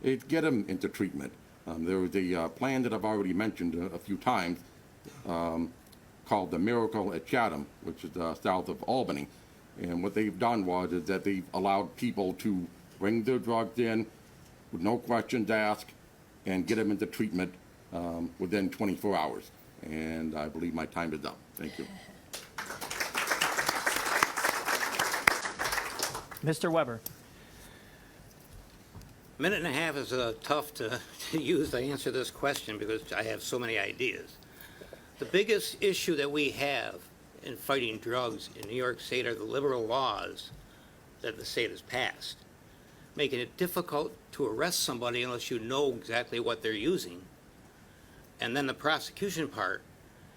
is get them into treatment. There is a plan that I've already mentioned a few times called the Miracle at Chatham, which is south of Albany. And what they've done is that they've allowed people to bring their drugs in with no questions asked and get them into treatment within 24 hours. And I believe my time is up. Thank you. Mr. Weber. Minute and a half is tough to use to answer this question because I have so many ideas. The biggest issue that we have in fighting drugs in New York State are the liberal laws that the state has passed, making it difficult to arrest somebody unless you know exactly what they're using. And then the prosecution part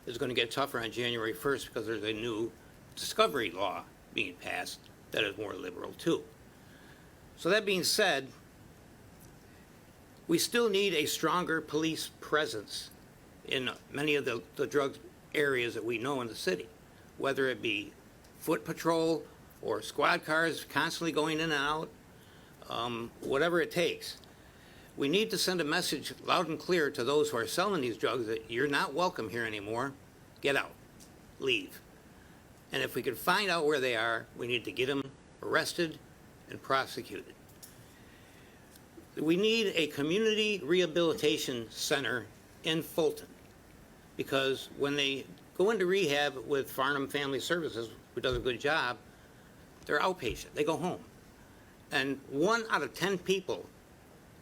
is going to get tougher on January 1st because there's a new discovery law being passed that is more liberal too. So that being said, we still need a stronger police presence in many of the drug areas that we know in the city, whether it be foot patrol or squad cars constantly going in and out, whatever it takes. We need to send a message loud and clear to those who are selling these drugs that you're not welcome here anymore. Get out, leave. And if we can find out where they are, we need to get them arrested and prosecuted. We need a community rehabilitation center in Fulton, because when they go into rehab with Farnham Family Services, who does a good job, they're outpatient. They go home. And 1 out of 10 people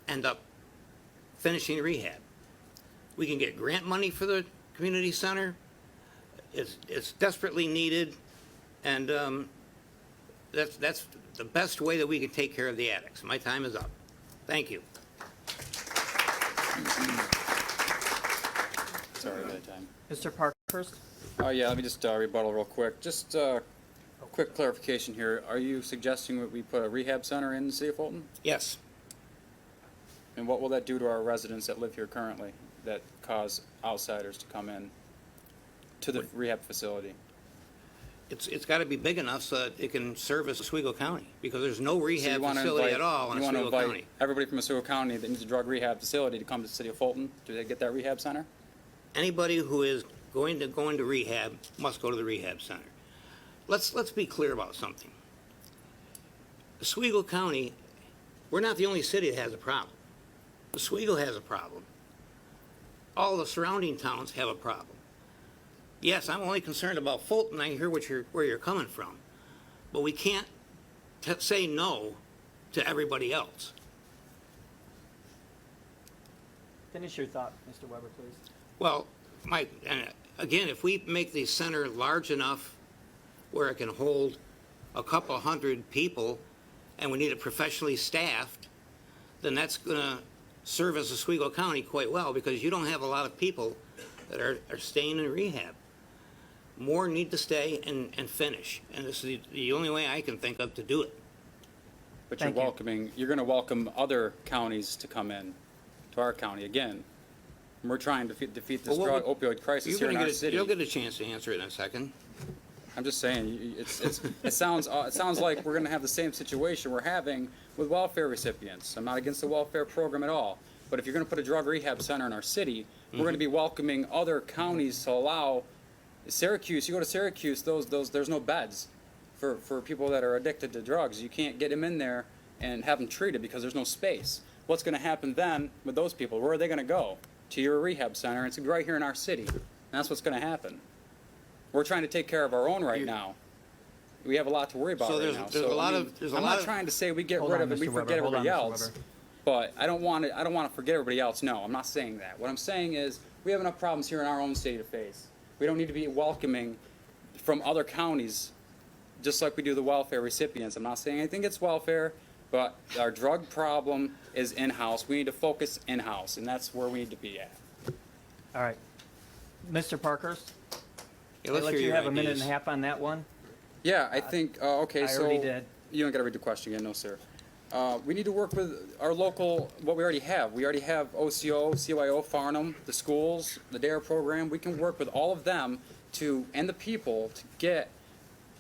end up finishing rehab. We can get grant money for the community center. It's desperately needed, and that's the best way that we can take care of the addicts. My time is up. Thank you. Sorry about that time. Mr. Parkhurst. Oh, yeah, let me just rebuttal real quick. Just a quick clarification here. Are you suggesting that we put a rehab center in the city of Fulton? Yes. And what will that do to our residents that live here currently that cause outsiders to come in to the rehab facility? It's got to be big enough so that it can service Oswego County, because there's no rehab facility at all in You want to Oswego invite County. everybody from Oswego County that needs a drug rehab facility to come to the city of Fulton? Do they get that rehab center? Anybody who is going to go into rehab must go to the rehab center. Let's be clear about something. Oswego County, we're not the only city that has a problem. Oswego has a problem. All the surrounding towns have a problem. Yes, I'm only concerned about Fulton. I hear where you're coming from. But we can't say no to everybody else. Finish your thought, Mr. Weber, please. Well, Mike, again, if we make the center large enough where it can hold a couple hundred people and we need it professionally staffed, then that's going to service Oswego County quite well, because you don't have a lot of people that are staying in rehab. More need to stay and finish, and this is the only way I can think of to do it. But Thank you. you're going to welcome other counties to come in to our county again. And we're trying to defeat this Well, opioid crisis here in our city. You'll get a chance to answer it in a second. I'm just saying, it sounds like we're going to have the same situation we're having with welfare recipients. I'm not against the welfare program at all, but if you're going to put a drug rehab center in our city, we're going to be welcoming other counties to allow Syracuse. You go to Syracuse, there's no beds for people that are addicted to drugs. You can't get them in there and have them treated because there's no space. What's going to happen then with those people? Where are they going to go? To your rehab center. It's right here in our city. And that's what's going to happen. We're trying to take care of our own right now. We have a lot to worry about So right there's- now. there's a lot of- there's a I'm lot not of- trying to say we get Hold rid on, of it, we Mr. Weber. forget Hold on, everybody Mr. else. Weber. But I don't want to forget everybody else. No, I'm not saying that. What I'm saying is we have enough problems here in our own city to face. We don't need to be welcoming from other counties, just like we do the welfare recipients. I'm not saying anything against welfare, but our drug problem is in-house. We need to focus in-house, and that's where we need to be at. All right. Mr. Parkhurst, Yeah, I'll let's let hear you your have a minute ideas. and a half on that one. Yeah, I think, okay, I so. already did. You don't got to read the question again, no, sir. We need to work with our local, what we already have. We already have OCO, CYO, Farnham, the schools, the DARE program. We can work with all of them and the people to get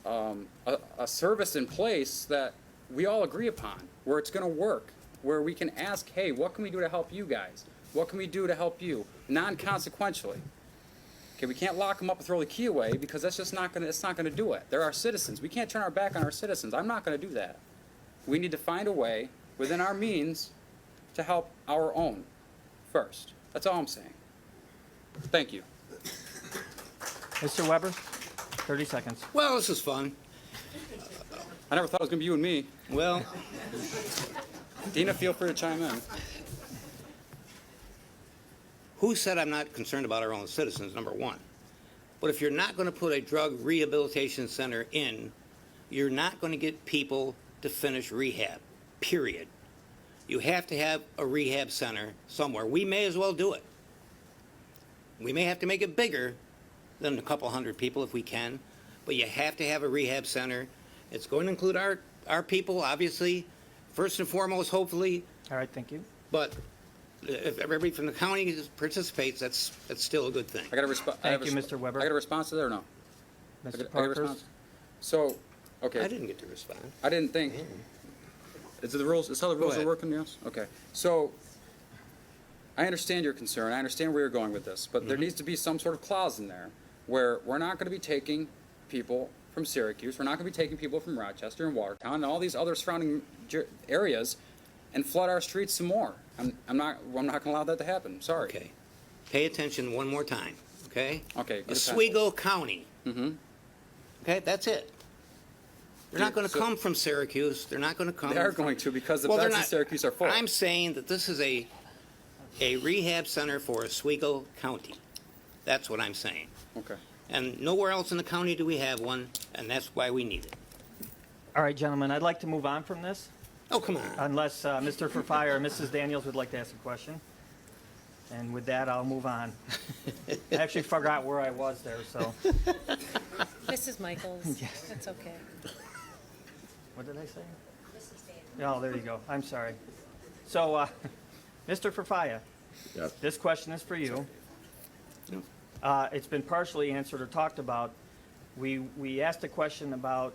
a service in place that we all agree upon, where it's going to work, where we can ask, hey, what can we do to help you guys? What can we do to help you? Non-consequentially. Okay, we can't lock them up and throw the key away because that's just not gonna, it's not gonna do it. They're our citizens. We can't turn our back on our citizens. I'm not gonna do that. We need to find a way within our means to help our own first. That's all I'm saying. Thank you. Mr. Weber, 30 seconds. Well, this is fun. I never thought it was gonna be you and me. Well, Dena, feel free to chime in. who said I'm not concerned about our own citizens, number one? But if you're not going to put a drug rehabilitation center in, you're not going to get people to finish rehab, period. You have to have a rehab center somewhere. We may as well do it. We may have to make it bigger than a couple hundred people if we can, but you have to have a rehab center. It's going to include our people, obviously, first and foremost, hopefully, All right, thank you. but if everybody from the county participates, that's still a good thing. I got a response. Thank you, Mr. Weber. I got a response to that or no? Mr. I got a Parkhurst? response? So, okay. I didn't get to respond. I didn't think. Is it the rules? Is how the rules are ahead. working? Yes. Okay. So, I understand your concern. I understand where you're going with this, but there needs to be some sort of clause in there where we're not going to be taking people from Syracuse, we're not going to be taking people from Rochester and Watertown and all these other surrounding areas, and flood our streets some more. I'm not going to allow that to happen. Sorry. Okay. Pay attention one more time, okay? Okay. get it past Oswego County. Mhm. Okay, that's it. They're not Yeah, going to so- come from Syracuse. They're not going to come. They are going to because the Well, they're beds in not- Syracuse are full. I'm saying that this is a rehab center for Oswego County. That's what I'm saying. Okay. And nowhere else in the county do we have one, and that's why we need it. All right, gentlemen, I'd like to move on from this, Oh, come on. unless Mr. Farfaglia or Mrs. Daniels would like to ask a question. And with that, I'll move on. I actually forgot where I was there, so, Mrs. Michaels, that's okay. what did I say? Oh, there you go. I'm sorry. So, Mr. Farfaglia, Yes. this question is for you. Yep. It's been partially answered or talked about. We asked a question about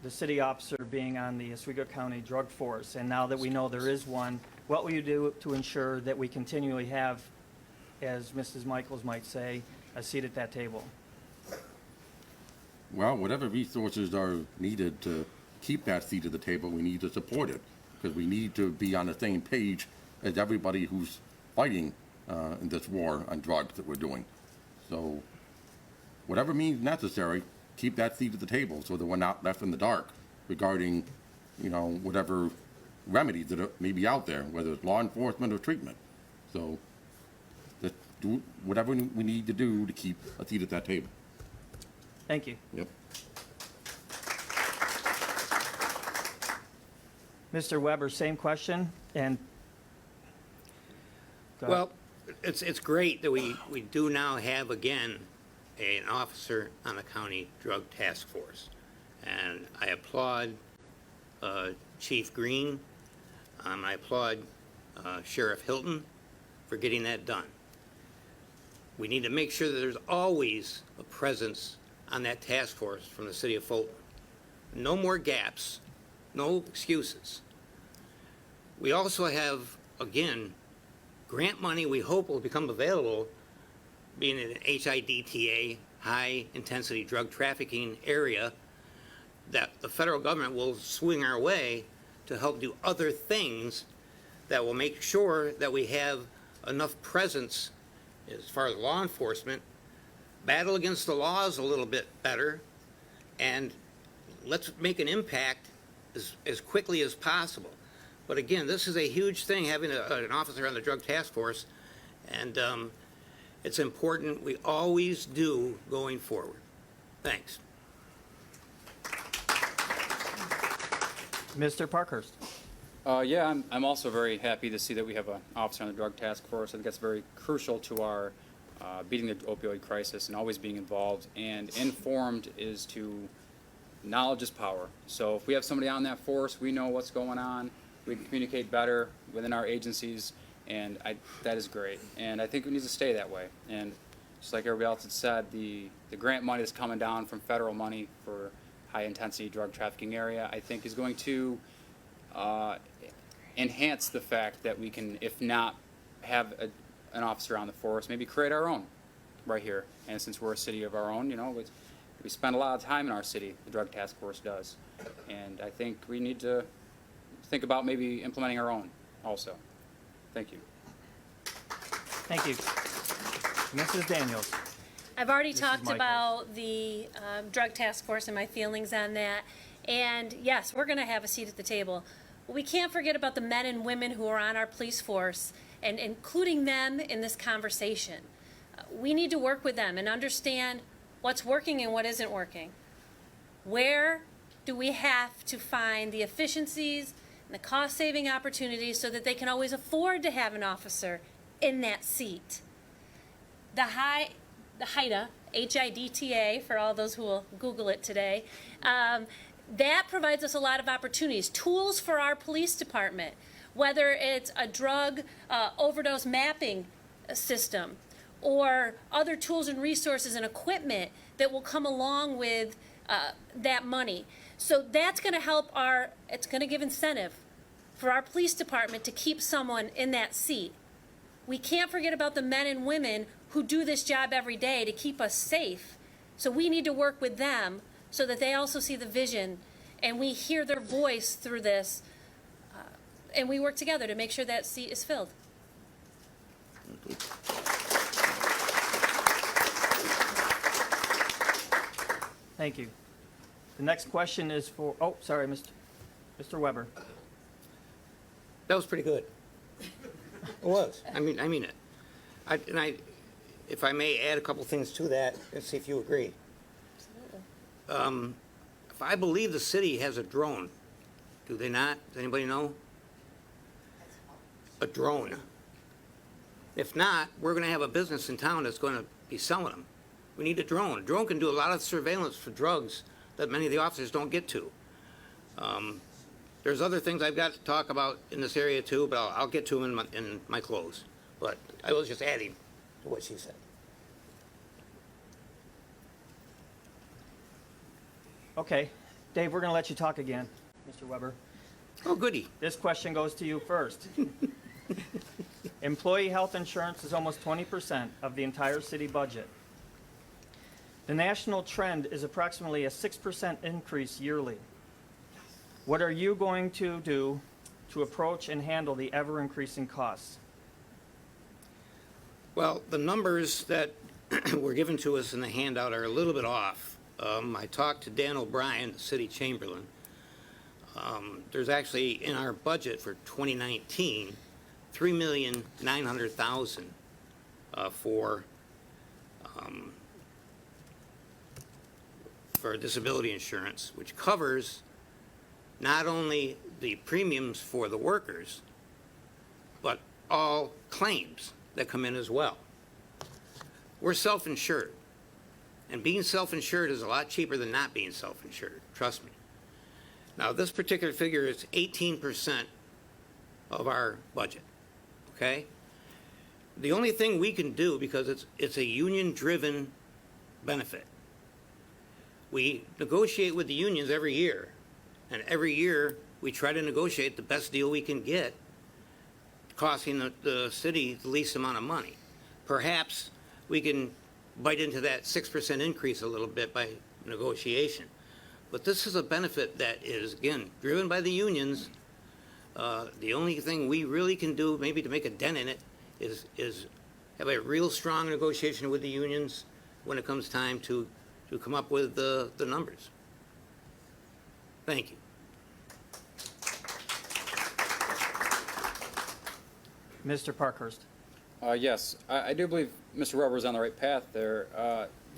the city officer being on the Oswego County Drug Force, and now that we know there is one, what will you do to ensure that we continually have, as Mrs. Michaels might say, a seat at that table? Well, whatever resources are needed to keep that seat at the table, we need to support it, because we need to be on the same page as everybody who's fighting in this war on drugs that we're doing. So, whatever means necessary, keep that seat at the table so that we're not left in the dark regarding, whatever remedies that are maybe out there, whether it's law enforcement or treatment. So, just do whatever we need to do to keep a seat at that table. Thank you. Yep. Mr. Weber, same question, and go ahead. Well, it's great that we do now have again an officer on the county drug task force. And I applaud Chief Green. I applaud Sheriff Hilton for getting that done. We need to make sure that there's always a presence on that task force from the city of Fulton. No more gaps, no excuses. We also have, again, grant money we hope will become available, being in an HIDTA, high-intensity drug trafficking area, that the federal government will swing our way to help do other things that will make sure that we have enough presence as far as law enforcement, battle against the laws a little bit better, and let's make an impact as quickly as possible. But again, this is a huge thing, having an officer on the drug task force, and it's important. We always do going forward. Thanks. Mr. Parkhurst. Yeah, I'm also very happy to see that we have an officer on the drug task force. I think that's very crucial to our beating the opioid crisis and always being involved. And informed is to knowledge is power. So if we have somebody on that force, we know what's going on. We can communicate better within our agencies, and that is great. And I think it needs to stay that way. And just like everybody else had said, the grant money that's coming down from federal money for high-intensity drug trafficking area, I think is going to enhance the fact that we can, if not have an officer on the force, maybe create our own right here. And since we're a city of our own, we spend a lot of time in our city, the drug task force does. And I think we need to think about maybe implementing our own also. Thank you. Thank you. Mrs. Daniels. I've already Mrs. talked Michaels. about the drug task force and my feelings on that. And yes, we're going to have a seat at the table. But we can't forget about the men and women who are on our police force and including them in this conversation. We need to work with them and understand what's working and what isn't working. Where do we have to find the efficiencies and the cost-saving opportunities so that they can always afford to have an officer in that seat? The HIDTA, H-I-D-T-A, for all those who will Google it today, that provides us a lot of opportunities, tools for our police department, whether it's a drug overdose mapping system or other tools and resources and equipment that will come along with that money. So that's going to help it's going to give incentive for our police department to keep someone in that seat. We can't forget about the men and women who do this job every day to keep us safe. So we need to work with them so that they also see the vision and we hear their voice through this and we work together to make sure that seat is filled. Thank you. The next question is for, oh, sorry, Mr. Weber. That was pretty good. It was. I mean it. If I may add a couple things to that and see if you agree. If I believe the city has a drone, do they not? Does anybody know? A drone. If not, we're going to have a business in town that's going to be selling them. We need a drone. A drone can do a lot of surveillance for drugs that many of the officers don't get to. There's other things I've got to talk about in this area too, but I'll get to them in my close. But I was just adding to what she said. Okay. Dave, we're going to let you talk again, Mr. Weber. Oh, goody. This question goes to you first. Employee health insurance is almost 20% of the entire city budget. The national trend is approximately a 6% increase yearly. What are you going to do to approach and handle the ever-increasing costs? Well, the numbers that were given to us in the handout are a little bit off. I talked to Dan O'Brien, the city chamberlain. There's actually in our budget for 2019, $3,900,000 for disability insurance, which covers not only the premiums for the workers, but all claims that come in as well. We're self-insured, and being self-insured is a lot cheaper than not being self-insured, trust me. Now, this particular figure is 18% of our budget, okay? The only thing we can do, because it's a union-driven benefit, we negotiate with the unions every year, and every year we try to negotiate the best deal we can get, costing the city the least amount of money. Perhaps we can bite into that 6% increase a little bit by negotiation. But this is a benefit that is, again, driven by the unions. The only thing we really can do, maybe to make a dent in it, is have a real strong negotiation with the unions when it comes time to come up with the numbers. Thank you. Mr. Parkhurst. Yes, I do believe Mr. Weber's on the right path there.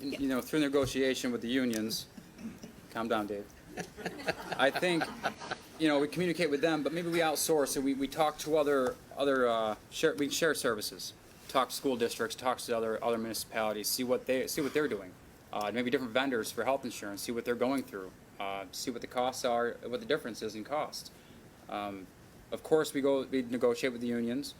You know, through negotiation with the unions, calm down, Dave. I think, you know, we communicate with them, but maybe we outsource and we talk to other we share services, talk to school districts, talk to other municipalities, see what they're doing. Maybe different vendors for health insurance, see what they're going through, see what the costs are, what the difference is in cost. Of course, we negotiate with the unions,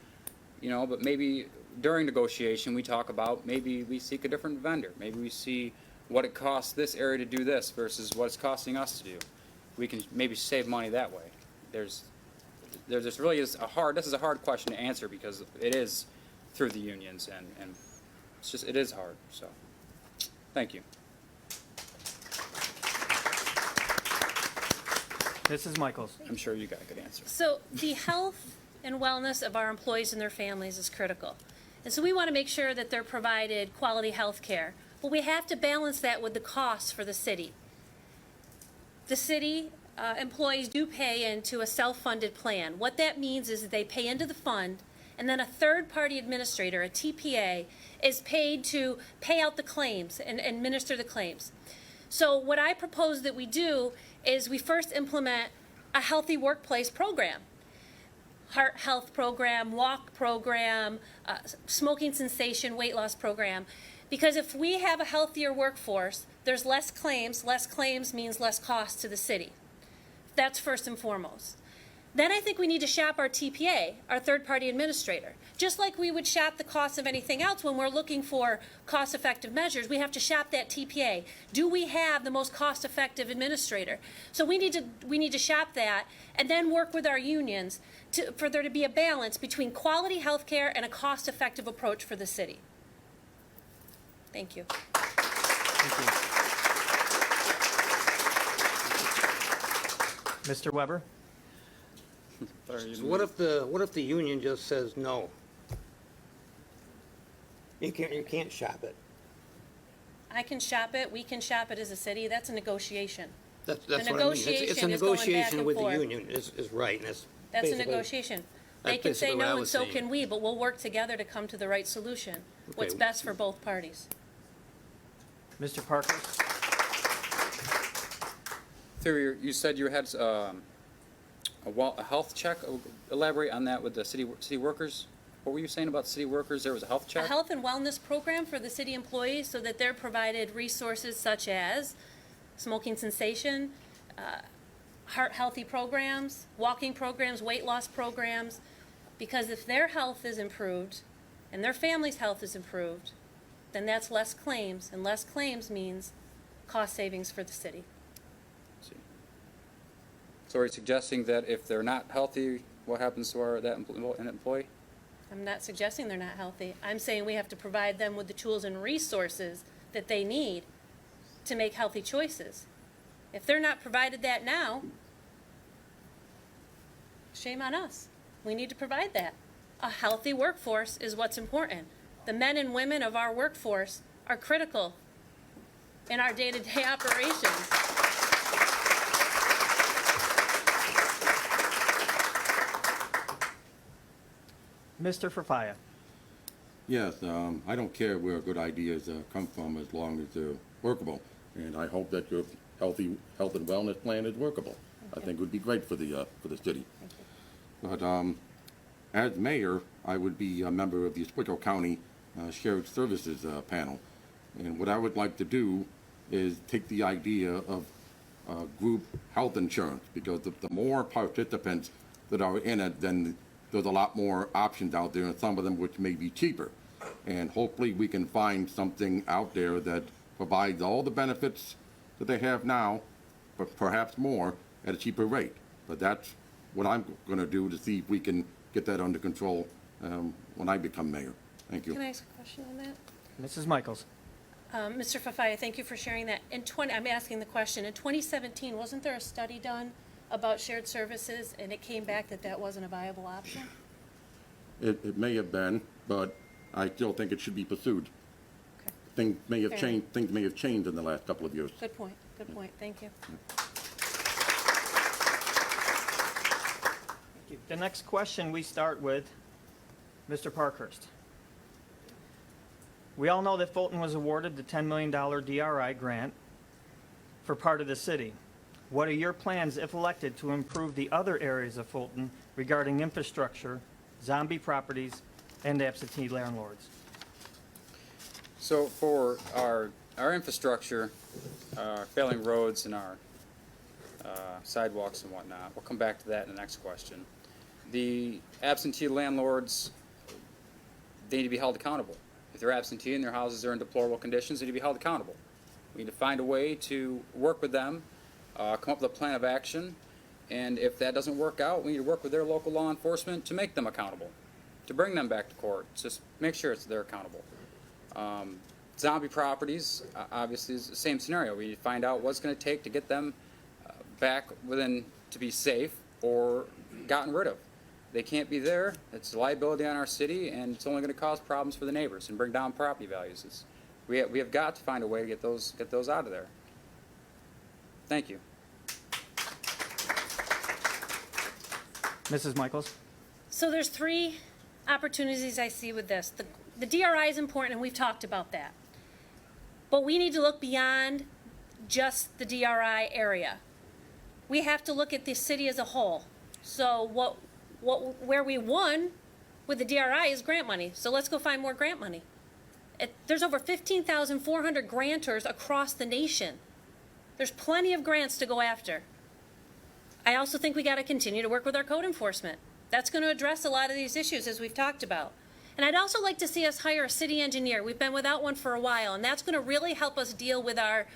you know, but maybe during negotiation we talk about maybe we seek a different vendor. Maybe we see what it costs this area to do this versus what it's costing us to do. We can maybe save money that way. This really is this is a hard question to answer because it is through the unions and it is hard, so thank you. Mrs. Michaels. I'm sure you got a good answer. So the health and wellness of our employees and their families is critical. And so we want to make sure that they're provided quality health care, But we have to balance that with the costs for the city. The city employees do pay into a self-funded plan. What that means is that they pay into the fund, and then a third-party administrator, a TPA, is paid to pay out the claims and administer the claims. So what I propose that we do is we first implement a healthy workplace program. Heart health program, walk program, smoking cessation, weight loss program. Because if we have a healthier workforce, there's less claims means less cost to the city. That's first and foremost. Then I think we need to shop our TPA, our third-party administrator. Just like we would shop the cost of anything else when we're looking for cost-effective measures, we have to shop that TPA. Do we have the most cost-effective administrator? So we need to shop that and then work with our unions for there to be a balance between quality health care and a cost-effective approach for the city. Thank you. Mr. Weber? So what if the union just says no? You can't shop it. I can shop it, we can shop it as a city, that's a negotiation. That's what I mean. negotiation It's a is going back negotiation and with the forth. union is right, and that's That's a basically- negotiation. that's They can say basically what I no, and was so saying. can we, but we'll work together to come to the right solution. What's Okay. best for both parties. Mr. Parkhurst? Theory, you said you had a health check. Elaborate on that with the city workers. What were you saying about city workers? There was a health A check? health and wellness program for the city employees so that they're provided resources such as smoking cessation, heart healthy programs, walking programs, weight loss programs. Because if their health is improved and their family's health is improved, then that's less claims, and less claims means cost savings for the city. So are you suggesting that if they're not healthy, what happens to an employee? I'm not suggesting they're not healthy. I'm saying we have to provide them with the tools and resources that they need to make healthy choices. If they're not provided that now, shame on us. We need to provide that. A healthy workforce is what's important. The men and women of our workforce are critical in our day-to-day operations. Mr. Farfaglia? Yes, I don't care where good ideas come from as long as they're workable. And I hope that your health and wellness plan is workable. I think it would be great for the city. But as mayor, I would be a member of the Oswego County Shared Services panel. And what I would like to do is take the idea of group health insurance, because the more participants that are in it, then there's a lot more options out there, and some of them which may be cheaper. And hopefully we can find something out there that provides all the benefits that they have now, but perhaps more at a cheaper rate. But that's what I'm going to do to see if we can get that under control when I become mayor. Thank you. Can I ask a question on that? Mrs. Michaels? Mr. Fafaya, thank you for sharing that. I'm asking the question. In 2017, wasn't there a study done about shared services, and it came back that that wasn't a viable option? It may have been, but I still think it should be pursued. Okay. Things may have Fair changed. Things may have changed in the last couple of years. Good point. Good point. Thank you. The next question we start with Mr. Parkhurst. We all know that Fulton was awarded the $10 million DRI grant for part of the city. What are your plans, if elected, to improve the other areas of Fulton regarding infrastructure, zombie properties, and absentee landlords? So for our infrastructure, failing roads and our sidewalks and whatnot, we'll come back to that in the next question. The absentee landlords, they need to be held accountable. If they're absentee and their houses are in deplorable conditions, they need to be held accountable. We need to find a way to work with them, come up with a plan of action, and if that doesn't work out, we need to work with their local law enforcement to make them accountable, to bring them back to court, just make sure they're accountable. Zombie properties, obviously, is the same scenario. We need to find out what's going to take to get them back to be safe or gotten rid of. They can't be there. It's a liability on our city, and it's only going to cause problems for the neighbors and bring down property values. We have got to find a way to get those out of there. Thank you. Mrs. Michaels? So there's three opportunities I see with this. The DRI is important, and we've talked about that. But we need to look beyond just the DRI area. We have to look at the city as a whole. So where we won with the DRI is grant money. So let's go find more grant money. There's over 15,400 grantors across the nation. There's plenty of grants to go after. I also think we got to continue to work with our code enforcement. That's going to address a lot of these issues as we've talked about. And I'd also like to see us hire a city engineer. We've been without one for a while, and that's going to really help us deal with our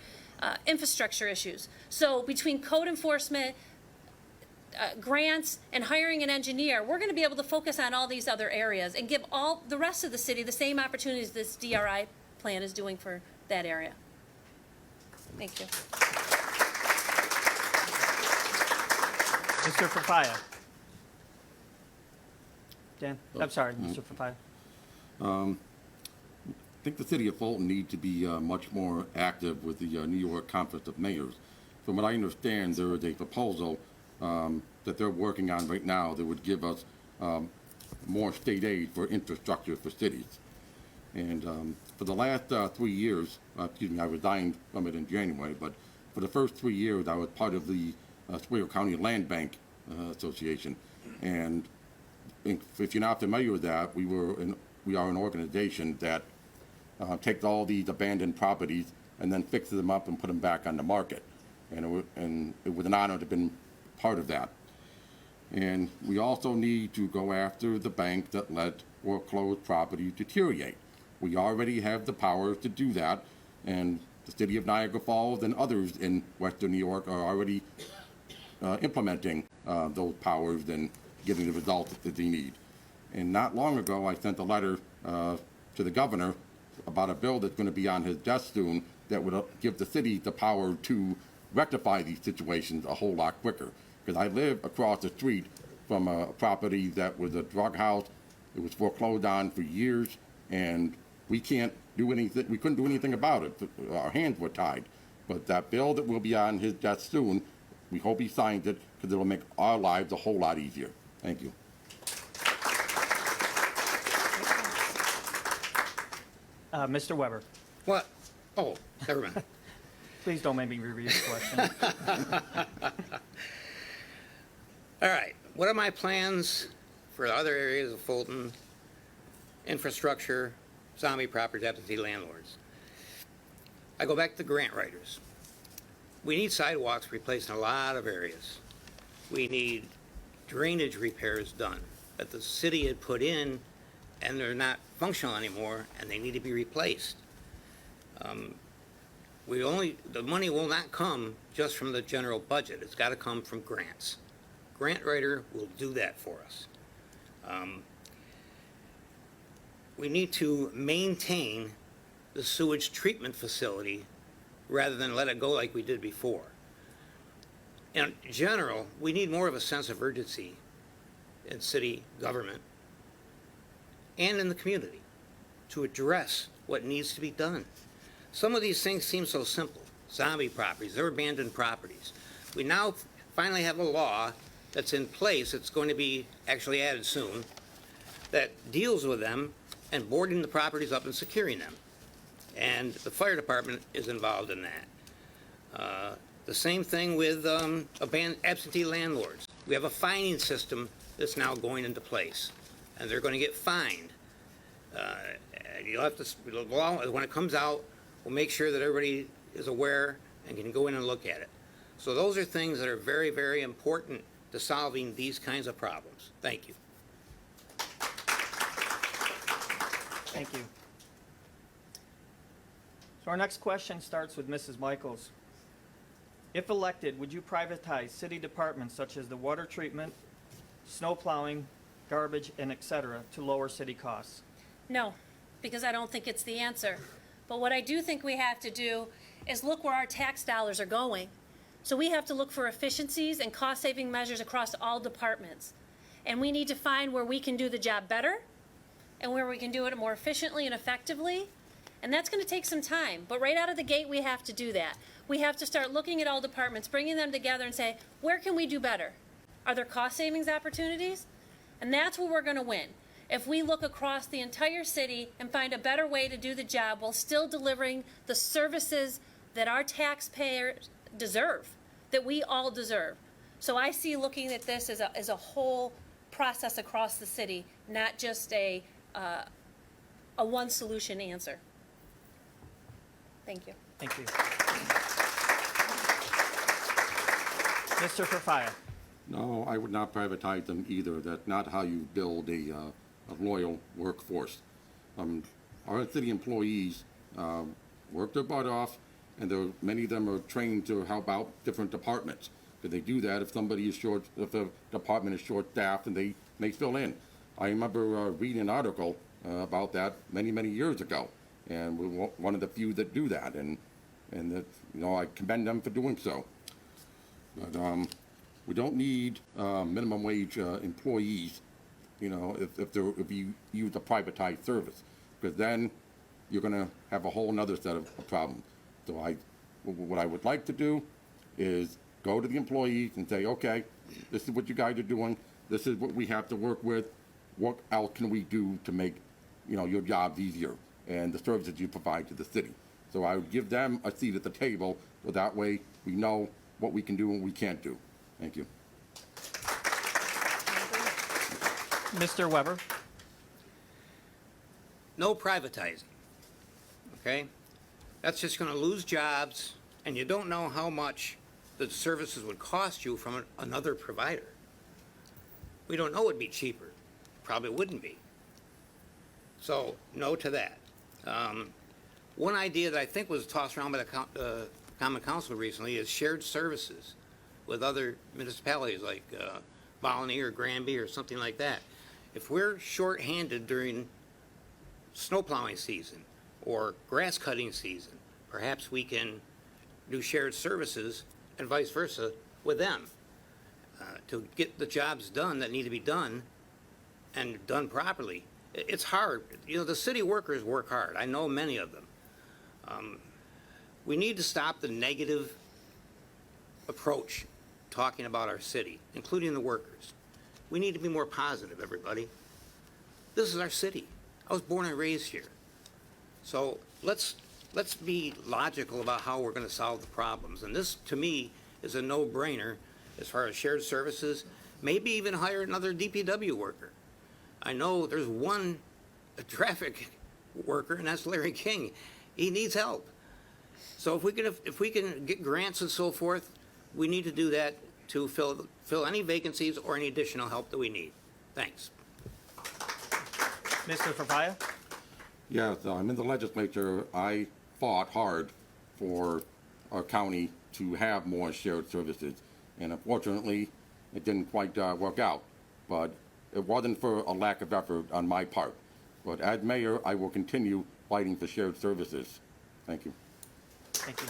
infrastructure issues. So between code enforcement, grants, and hiring an engineer, we're going to be able to focus on all these other areas and give all the rest of the city the same opportunities this DRI plan is doing for that area. Thank you. Mr. Farfaglia? Dan? I'm sorry, Mr. Farfaglia. I think the city of Fulton needs to be much more active with the New York Conference of Mayors. From what I understand, there is a proposal that they're working on right now that would give us more state aid for infrastructure for cities. And for the last 3 years, I resigned from it in January, but for the first 3 years, I was part of the Oswego County Land Bank Association. And if you're not familiar with that, we are an organization that takes all these abandoned properties and then fixes them up and put them back on the market. And it was an honor to have been part of that. And we also need to go after the bank that let foreclosed properties deteriorate. We already have the power to do that, and the city of Niagara Falls and others in Western New York are already implementing those powers and getting the results that they need. And not long ago, I sent a letter to the governor about a bill that's going to be on his desk soon that would give the city the power to rectify these situations a whole lot quicker. Because I live across the street from a property that was a drug house. It was foreclosed on for years, and we can't do anything. We couldn't do anything about it. Our hands were tied. But that bill that will be on his desk soon, we hope he signs it, because it'll make our lives a whole lot easier. Thank you. Mr. Weber? What? Oh, never mind. Please don't make me reread the question. All right, what are my plans for other areas of Fulton? Infrastructure, zombie properties, absentee landlords. I go back to the grant writers. We need sidewalks replaced in a lot of areas. We need drainage repairs done that the city had put in and they're not functional anymore and they need to be replaced. The money will not come just from the general budget. It's got to come from grants. Grant writer will do that for us. We need to maintain the sewage treatment facility rather than let it go like we did before. In general, we need more of a sense of urgency in city government and in the community to address what needs to be done. Some of these things seem so simple. Zombie properties, they're abandoned properties. We now finally have a law that's in place, it's going to be actually added soon, that deals with them and boarding the properties up and securing them. And the fire department is involved in that. The same thing with absentee landlords. We have a fining system that's now going into place, and they're going to get fined. You'll have to, the law, when it comes out, we'll make sure that everybody is aware and can go in and look at it. So those are things that are very, very important to solving these kinds of problems. Thank you. Thank you. So our next question starts with Mrs. Michaels. If elected, would you privatize city departments such as the water treatment, snow plowing, garbage, and et cetera to lower city costs? No, because I don't think it's the answer. But what I do think we have to do is look where our tax dollars are going. So we have to look for efficiencies and cost-saving measures across all departments. And we need to find where we can do the job better and where we can do it more efficiently and effectively. And that's going to take some time, but right out of the gate, we have to do that. We have to start looking at all departments, bringing them together and say, where can we do better? Are there cost savings opportunities? And that's where we're going to win. If we look across the entire city and find a better way to do the job while still delivering the services that our taxpayers deserve, that we all deserve. So I see looking at this as a whole process across the city, not just a one solution answer. Thank you. Thank you. Mr. Farfaglia. No, I would not privatize them either. That's not how you build a loyal workforce. Our city employees work their butt off, and many of them are trained to help out different departments. Because they do that if a department is short-staffed, and they may fill in. I remember reading an article about that many, many years ago, and we're one of the few that do that, and that, I commend them for doing so. But we don't need minimum wage employees, if you use a privatized service, because then you're going to have a whole other set of problems. So what I would like to do is go to the employees and say, okay, this is what you guys are doing. This is what we have to work with. What else can we do to make, your jobs easier and the services you provide to the city? So I would give them a seat at the table, so that way we know what we can do and what we can't do. Thank you. Mr. Weber. No privatizing, okay? That's just going to lose jobs, and you don't know how much the services would cost you from another provider. We don't know it would be cheaper. Probably wouldn't be. So, no to that. One idea that I think was tossed around by the Common Council recently is shared services with other municipalities like Volney or Granby or something like that. If we're short-handed during snow plowing season or grass cutting season, perhaps we can do shared services and vice versa with them to get the jobs done that need to be done and done properly. It's hard. The city workers work hard. I know many of them. We need to stop the negative approach talking about our city, including the workers. We need to be more positive, everybody. This is our city. I was born and raised here. So let's be logical about how we're going to solve the problems. And this, to me, is a no-brainer as far as shared services. Maybe even hire another DPW worker. I know there's one traffic worker, and that's Larry King. He needs help. So if we can get grants and so forth, we need to do that to fill any vacancies or any additional help that we need. Thanks. Mr. Farfaglia. Yes, I'm in the legislature. I fought hard for our county to have more shared services, and unfortunately, it didn't quite work out. But it wasn't for a lack of effort on my part. But as mayor, I will continue fighting for shared services. Thank you. Thank you.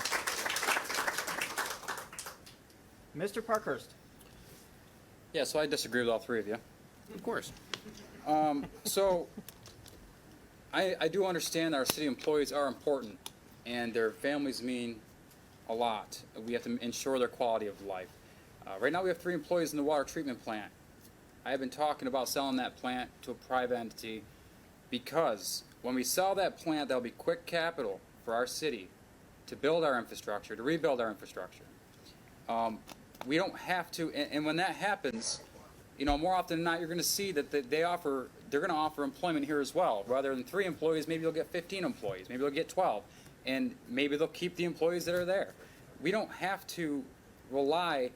Mr. Parkhurst. Yeah, so I disagree with all three of you. Of course. So I do understand our city employees are important, and their families mean a lot. We have to ensure their quality of life. Right now we have 3 employees in the water treatment plant. I have been talking about selling that plant to a private entity because when we sell that plant, that'll be quick capital for our city to build our infrastructure, to rebuild our infrastructure. We don't have to, and when that happens, more often than not, you're going to see that they're going to offer employment here as well. Rather than 3 employees, maybe they'll get 15 employees, maybe they'll get 12, and maybe they'll keep the employees that are there. We don't have to rely.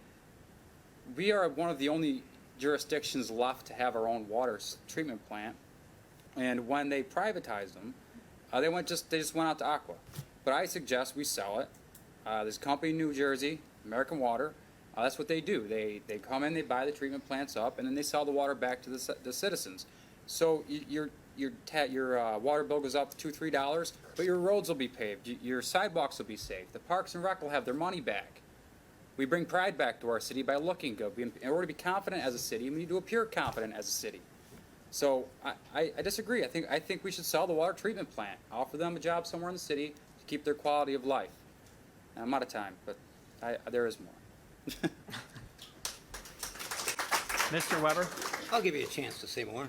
We are one of the only jurisdictions left to have our own water treatment plant, and when they privatized them, they just went out to Aqua. But I suggest we sell it. This company in New Jersey, American Water, that's what they do. They come in, they buy the treatment plants up, and then they sell the water back to the citizens. So your water bill goes up $2-3, but your roads will be paved, your sidewalks will be safe, the Parks and Rec will have their money back. We bring pride back to our city by looking good. In order to be confident as a city, we need to appear confident as a city. So I disagree. I think we should sell the water treatment plant, offer them a job somewhere in the city to keep their quality of life. And I'm out of time, but there is more. Mr. Weber? I'll give you a chance to say more.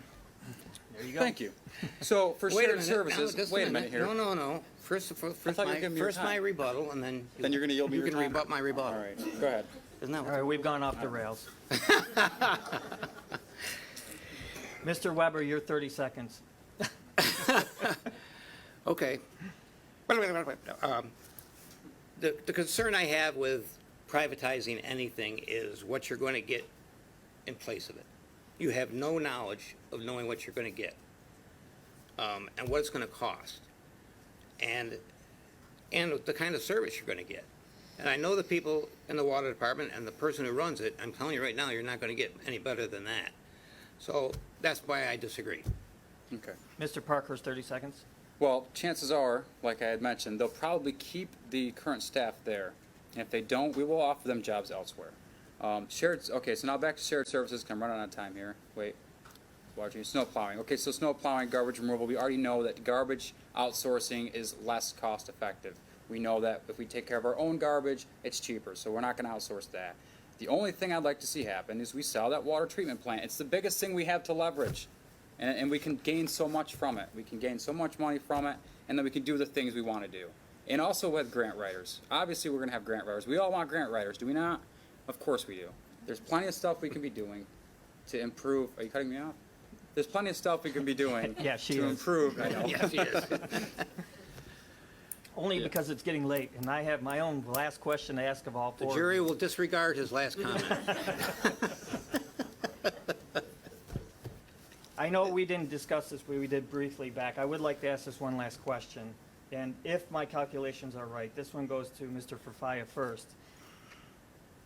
There you go. Thank you. So for Wait a shared minute. services, Now, just wait a minute here. No. First thought you were giving me your my time. rebuttal, and then Then you're gonna yield me you your can time? rebut my rebuttal. All right, go ahead. Isn't that All what right, we've gone off the rails. Mr. Weber, your 30 seconds. Okay. The concern I have with privatizing anything is what you're going to get in place of it. You have no knowledge of knowing what you're going to get, and what it's going to cost, and the kind of service you're going to get. And I know the people in the water department and the person who runs it, I'm telling you right now, you're not going to get any better than that. So that's why I disagree. Okay. Mr. Parkhurst, 30 seconds. Well, chances are, like I had mentioned, they'll probably keep the current staff there. And if they don't, we will offer them jobs elsewhere. Okay, so now back to shared services, 'cause I'm running out of time here. Wait. Watching snow plowing. Okay, so snow plowing, garbage removal, we already know that garbage outsourcing is less cost effective. We know that if we take care of our own garbage, it's cheaper, so we're not gonna outsource that. The only thing I'd like to see happen is we sell that water treatment plant. It's the biggest thing we have to leverage. And we can gain so much from it. We can gain so much money from it, and then we can do the things we want to do. And also with grant writers. Obviously, we're going to have grant writers. We all want grant writers, do we not? Of course we do. There's plenty of stuff we can be doing to improve. Are you cutting me off? There's plenty of stuff we can be doing Yeah, she to is. improve. I know. Yes, he is. Only because it's getting late, and I have my own last question to ask of all The four. jury will disregard his last comment. I know we didn't discuss this, but we did briefly back. I would like to ask this one last question. And if my calculations are right, this one goes to Mr. Farfaglia first.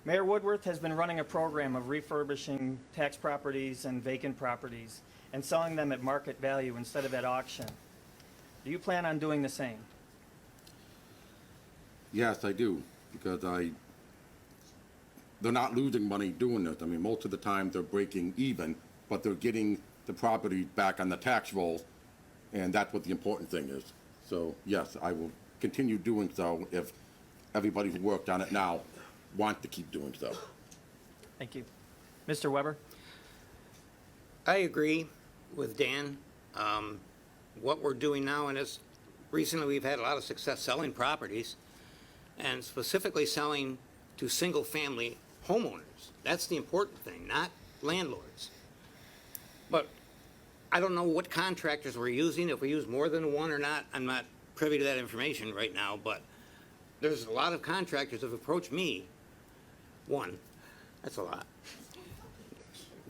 Mayor Woodworth has been running a program of refurbishing tax properties and vacant properties and selling them at market value instead of at auction. Do you plan on doing the same? Yes, I do, because they're not losing money doing this. I mean, most of the time they're breaking even, but they're getting the property back on the tax roll, and that's what the important thing is. So, yes, I will continue doing so if everybody who worked on it now wants to keep doing so. Thank you. Mr. Weber? I agree with Dan. What we're doing now, and it's recently we've had a lot of success selling properties, and specifically selling to single-family homeowners. That's the important thing, not landlords. But I don't know what contractors we're using, if we use more than one or not. I'm not privy to that information right now, but there's a lot of contractors that have approached me. One, that's a lot.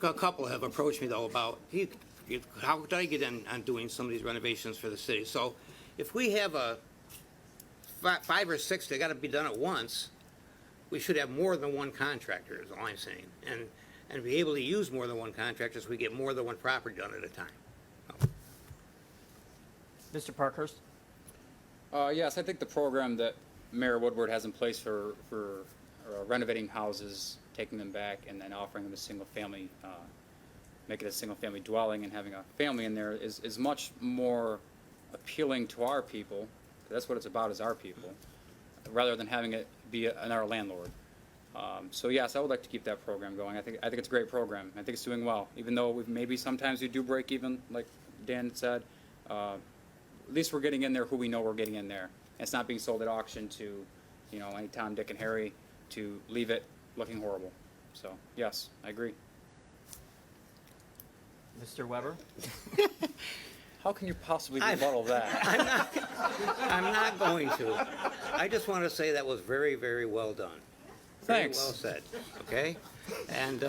A couple have approached me, though, about, how could I get in on doing some of these renovations for the city? So if we have a 5 or 6 that got to be done at once, we should have more than one contractor, is all I'm saying. And be able to use more than one contractor so we get more than one property done at a time. Mr. Parkhurst? Yes, I think the program that Mayor Woodward has in place for renovating houses, taking them back, and then offering them a single family, make it a single family dwelling and having a family in there is much more appealing to our people. That's what it's about, is our people, rather than having it be another landlord. So yes, I would like to keep that program going. I think it's a great program. I think it's doing well, even though maybe sometimes we do break even, like Dan said. At least we're getting in there who we know we're getting in there. And it's not being sold at auction to, any Tom, Dick, and Harry to leave it looking horrible. So yes, I agree. Mr. Weber? How can you possibly rebuttal that? I'm not going to. I just want to say that was very, very well done. Thanks. Very well said, okay? And,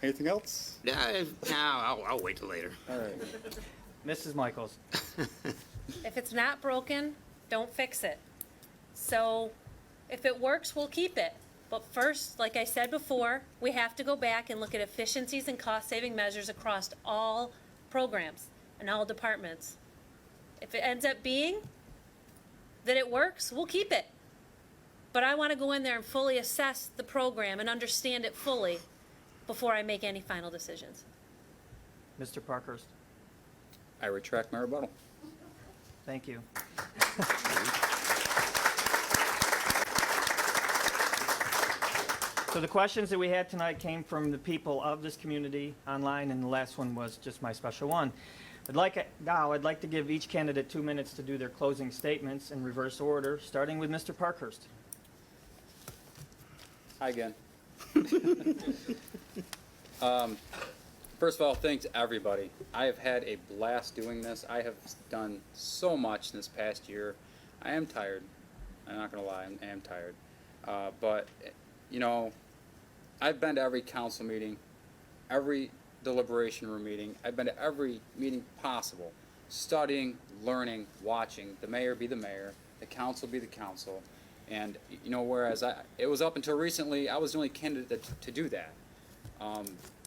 Anything else? I'll wait till later. All right. Mrs. Michaels? If it's not broken, don't fix it. So if it works, we'll keep it. But first, like I said before, we have to go back and look at efficiencies and cost-saving measures across all programs and all departments. If it ends up being that it works, we'll keep it. But I want to go in there and fully assess the program and understand it fully before I make any final decisions. Mr. Parkhurst, I retract my rebuttal. thank you. So the questions that we had tonight came from the people of this community online, and the last one was just my special one. I'd like to give each candidate 2 minutes to do their closing statements in reverse order, starting with Mr. Parkhurst. Hi again. First of all, thanks everybody. I have had a blast doing this. I have done so much this past year. I am tired. I'm not gonna lie, I am tired. But, you know, I've been to every council meeting, every deliberation room meeting. I've been to every meeting possible, studying, learning, watching the mayor be the mayor, the council be the council. And, you know, whereas it was up until recently, I was the only candidate to do that.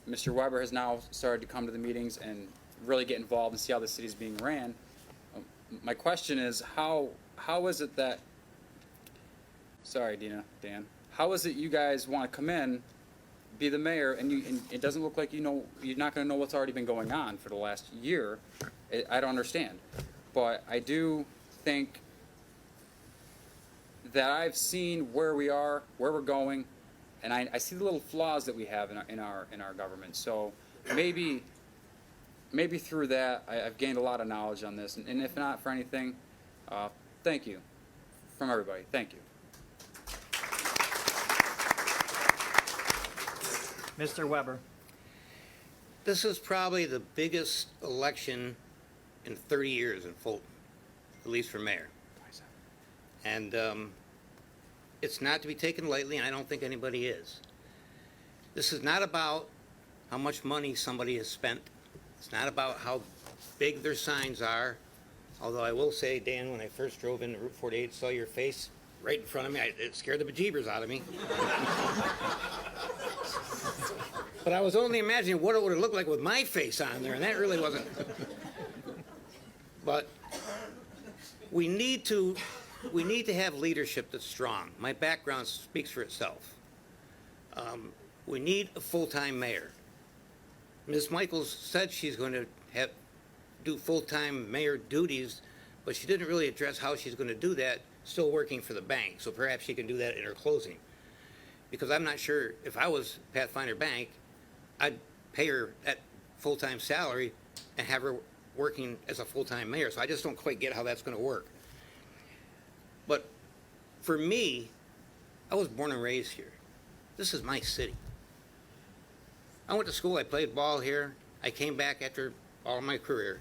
Mr. Weber has now started to come to the meetings and really get involved and see how the city's being ran. My question is, how is it that, sorry, Dan, how is it you guys want to come in, be the mayor, and it doesn't look like you're not going to know what's already been going on for the last year? I don't understand. But I do think that I've seen where we are, where we're going, and I see the little flaws that we have in our government. So maybe through that I've gained a lot of knowledge on this, and if not for anything, thank you from everybody. Thank you. Mr. Weber. This is probably the biggest election in 30 years in Fulton, at least for mayor. And it's not to be taken lightly, and I don't think anybody is. This is not about how much money somebody has spent. It's not about how big their signs are. Although I will say, Dan, when I first drove into Route 48, saw your face right in front of me, it scared the bejeebers out of me. But I was only imagining what it would have looked like with my face on there, and that really wasn't. But we need to have leadership that's strong. My background speaks for itself. We need a full-time mayor. Ms. Michaels said she's going to do full-time mayor duties, but she didn't really address how she's going to do that, still working for the bank. So perhaps she can do that in her closing. Because I'm not sure, if I was Pathfinder Bank, I'd pay her that full-time salary and have her working as a full-time mayor. So I just don't quite get how that's going to work. But for me, I was born and raised here. This is my city. I went to school, I played ball here. I came back after all of my career.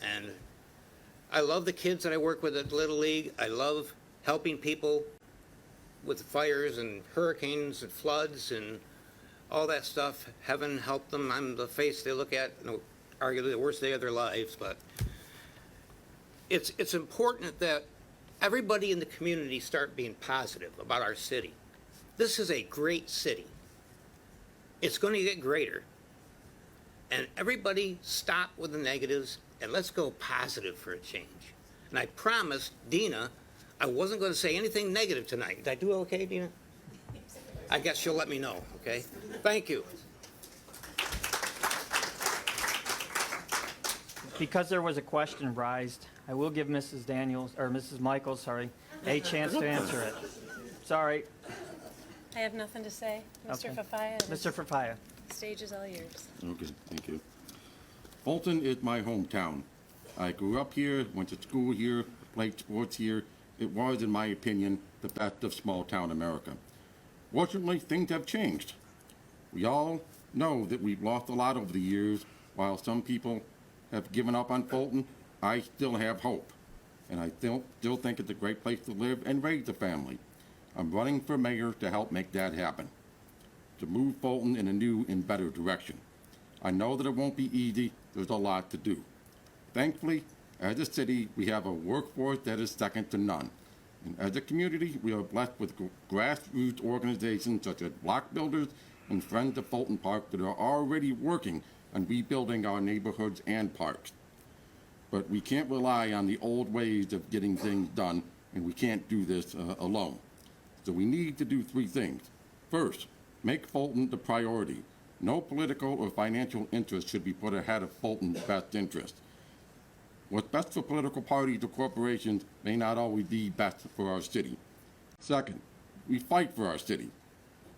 And I love the kids that I work with at Little League. I love helping people with fires and hurricanes and floods and all that stuff. Heaven help them. I'm the face they look at, arguably the worst day of their lives. But it's important that everybody in the community start being positive about our city. This is a great city. It's going to get greater. And everybody stop with the negatives and let's go positive for a change. And I promised Dena I wasn't going to say anything negative tonight. Did I do okay, Dena? I guess she'll let me know, okay? Thank you. Because there was a question raised, I will give Mrs. Michaels, a chance to answer it. Sorry. I have nothing to say. Mr. Okay. Fafaya, Mr. Farfaglia. the stage is all yours. Okay, thank you. Fulton is my hometown. I grew up here, went to school here, played sports here. It was, in my opinion, the best of small-town America. Fortunately, things have changed. We all know that we've lost a lot over the years. While some people have given up on Fulton, I still have hope. And I still think it's a great place to live and raise a family. I'm running for mayor to help make that happen, to move Fulton in a new and better direction. I know that it won't be easy. There's a lot to do. Thankfully, as a city, we have a workforce that is second to none. And as a community, we are blessed with grassroots organizations such as Block Builders and Friends of Fulton Park that are already working on rebuilding our neighborhoods and parks. But we can't rely on the old ways of getting things done, and we can't do this alone. So we need to do three things. First, make Fulton the priority. No political or financial interest should be put ahead of Fulton's best interest. What's best for political parties or corporations may not always be best for our city. Second, we fight for our city.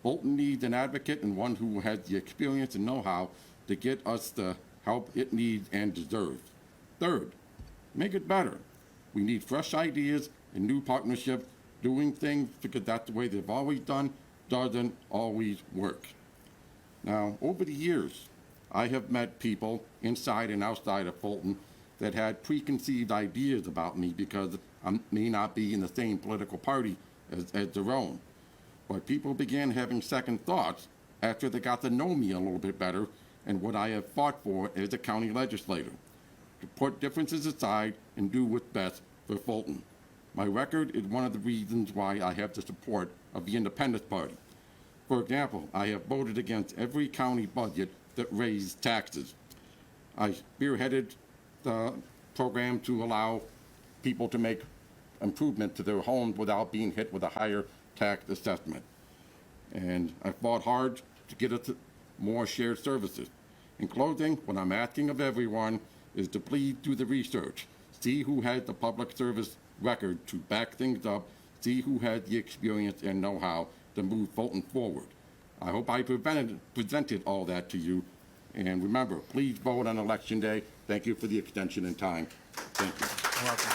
Fulton needs an advocate and one who has the experience and know-how to get us the help it needs and deserves. Third, make it better. We need fresh ideas and new partnerships. Doing things because that's the way they've always done doesn't always work. Now, over the years, I have met people inside and outside of Fulton that had preconceived ideas about me because I may not be in the same political party as their own. But people began having second thoughts after they got to know me a little bit better and what I have fought for as a county legislator, to put differences aside and do what's best for Fulton. My record is one of the reasons why I have the support of the Independent Party. For example, I have voted against every county budget that raised taxes. I spearheaded the program to allow people to make improvement to their homes without being hit with a higher tax assessment. And I fought hard to get us more shared services. In closing, what I'm asking of everyone is to please do the research. See who has the public service record to back things up. See who has the experience and know-how to move Fulton forward. I hope I presented all that to you. And remember, please vote on Election Day. Thank you for the extension in time. Thank you. Welcome.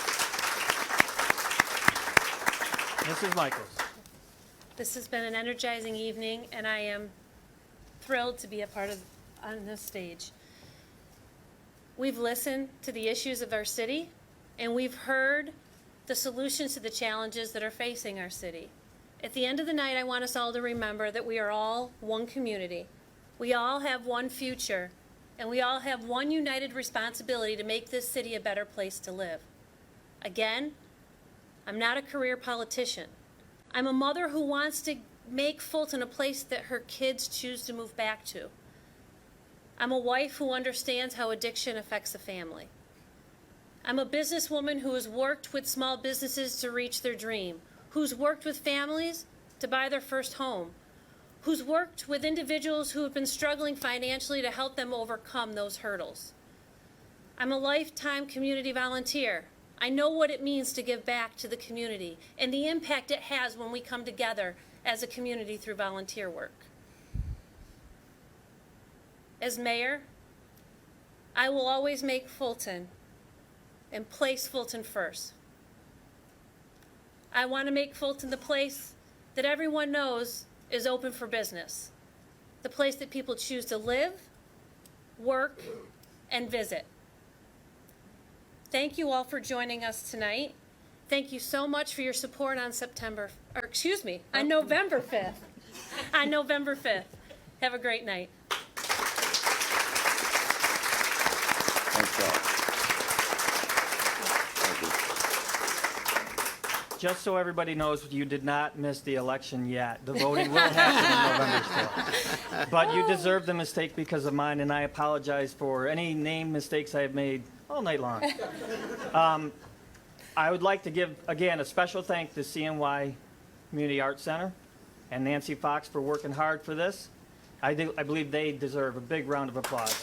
Mrs. Michaels. This has been an energizing evening, and I am thrilled to be a part of on this stage. We've listened to the issues of our city, and we've heard the solutions to the challenges that are facing our city. At the end of the night, I want us all to remember that we are all one community. We all have one future, and we all have one united responsibility to make this city a better place to live. Again, I'm not a career politician. I'm a mother who wants to make Fulton a place that her kids choose to move back to. I'm a wife who understands how addiction affects a family. I'm a businesswoman who has worked with small businesses to reach their dream, who's worked with families to buy their first home, who's worked with individuals who have been struggling financially to help them overcome those hurdles. I'm a lifetime community volunteer. I know what it means to give back to the community and the impact it has when we come together as a community through volunteer work. As mayor, I will always make Fulton and place Fulton first. I want to make Fulton the place that everyone knows is open for business, the place that people choose to live, work, and visit. Thank you all for joining us tonight. Thank you so much for your support on on November 5th. On November 5th. Have a great night. Thanks, Bob. Just so everybody knows, you did not miss the election yet. The voting will happen in November still. But you deserve the mistake because of mine, and I apologize for any name mistakes I have made all night long. I would like to give, again, a special thanks to CNY Community Arts Center and Nancy Fox for working hard for this. I believe they deserve a big round of applause.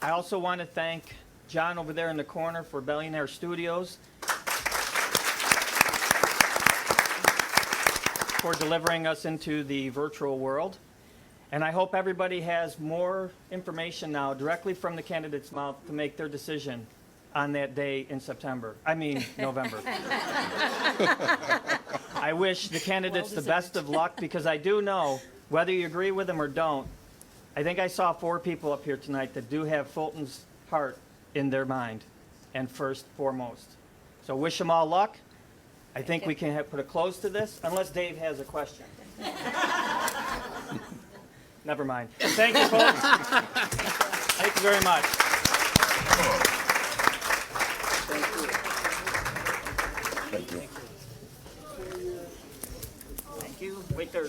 I also want to thank John over there in the corner for Billionaire Studios for delivering us into the virtual world. And I hope everybody has more information now directly from the candidate's mouth to make their decision on that day in November. I wish the candidates the best of luck because I do know, whether you agree with them or don't, I think I saw 4 people up here tonight that do have Fulton's heart in their mind and first foremost. So wish them all luck. I think we can put a close to this, unless Dave has a question. Never mind. Thank you, folks. Thank you very much. Thank you. Thank you. Wait there.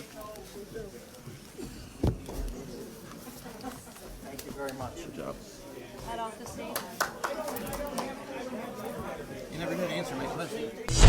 Thank you very much. Good job. You never did answer my question.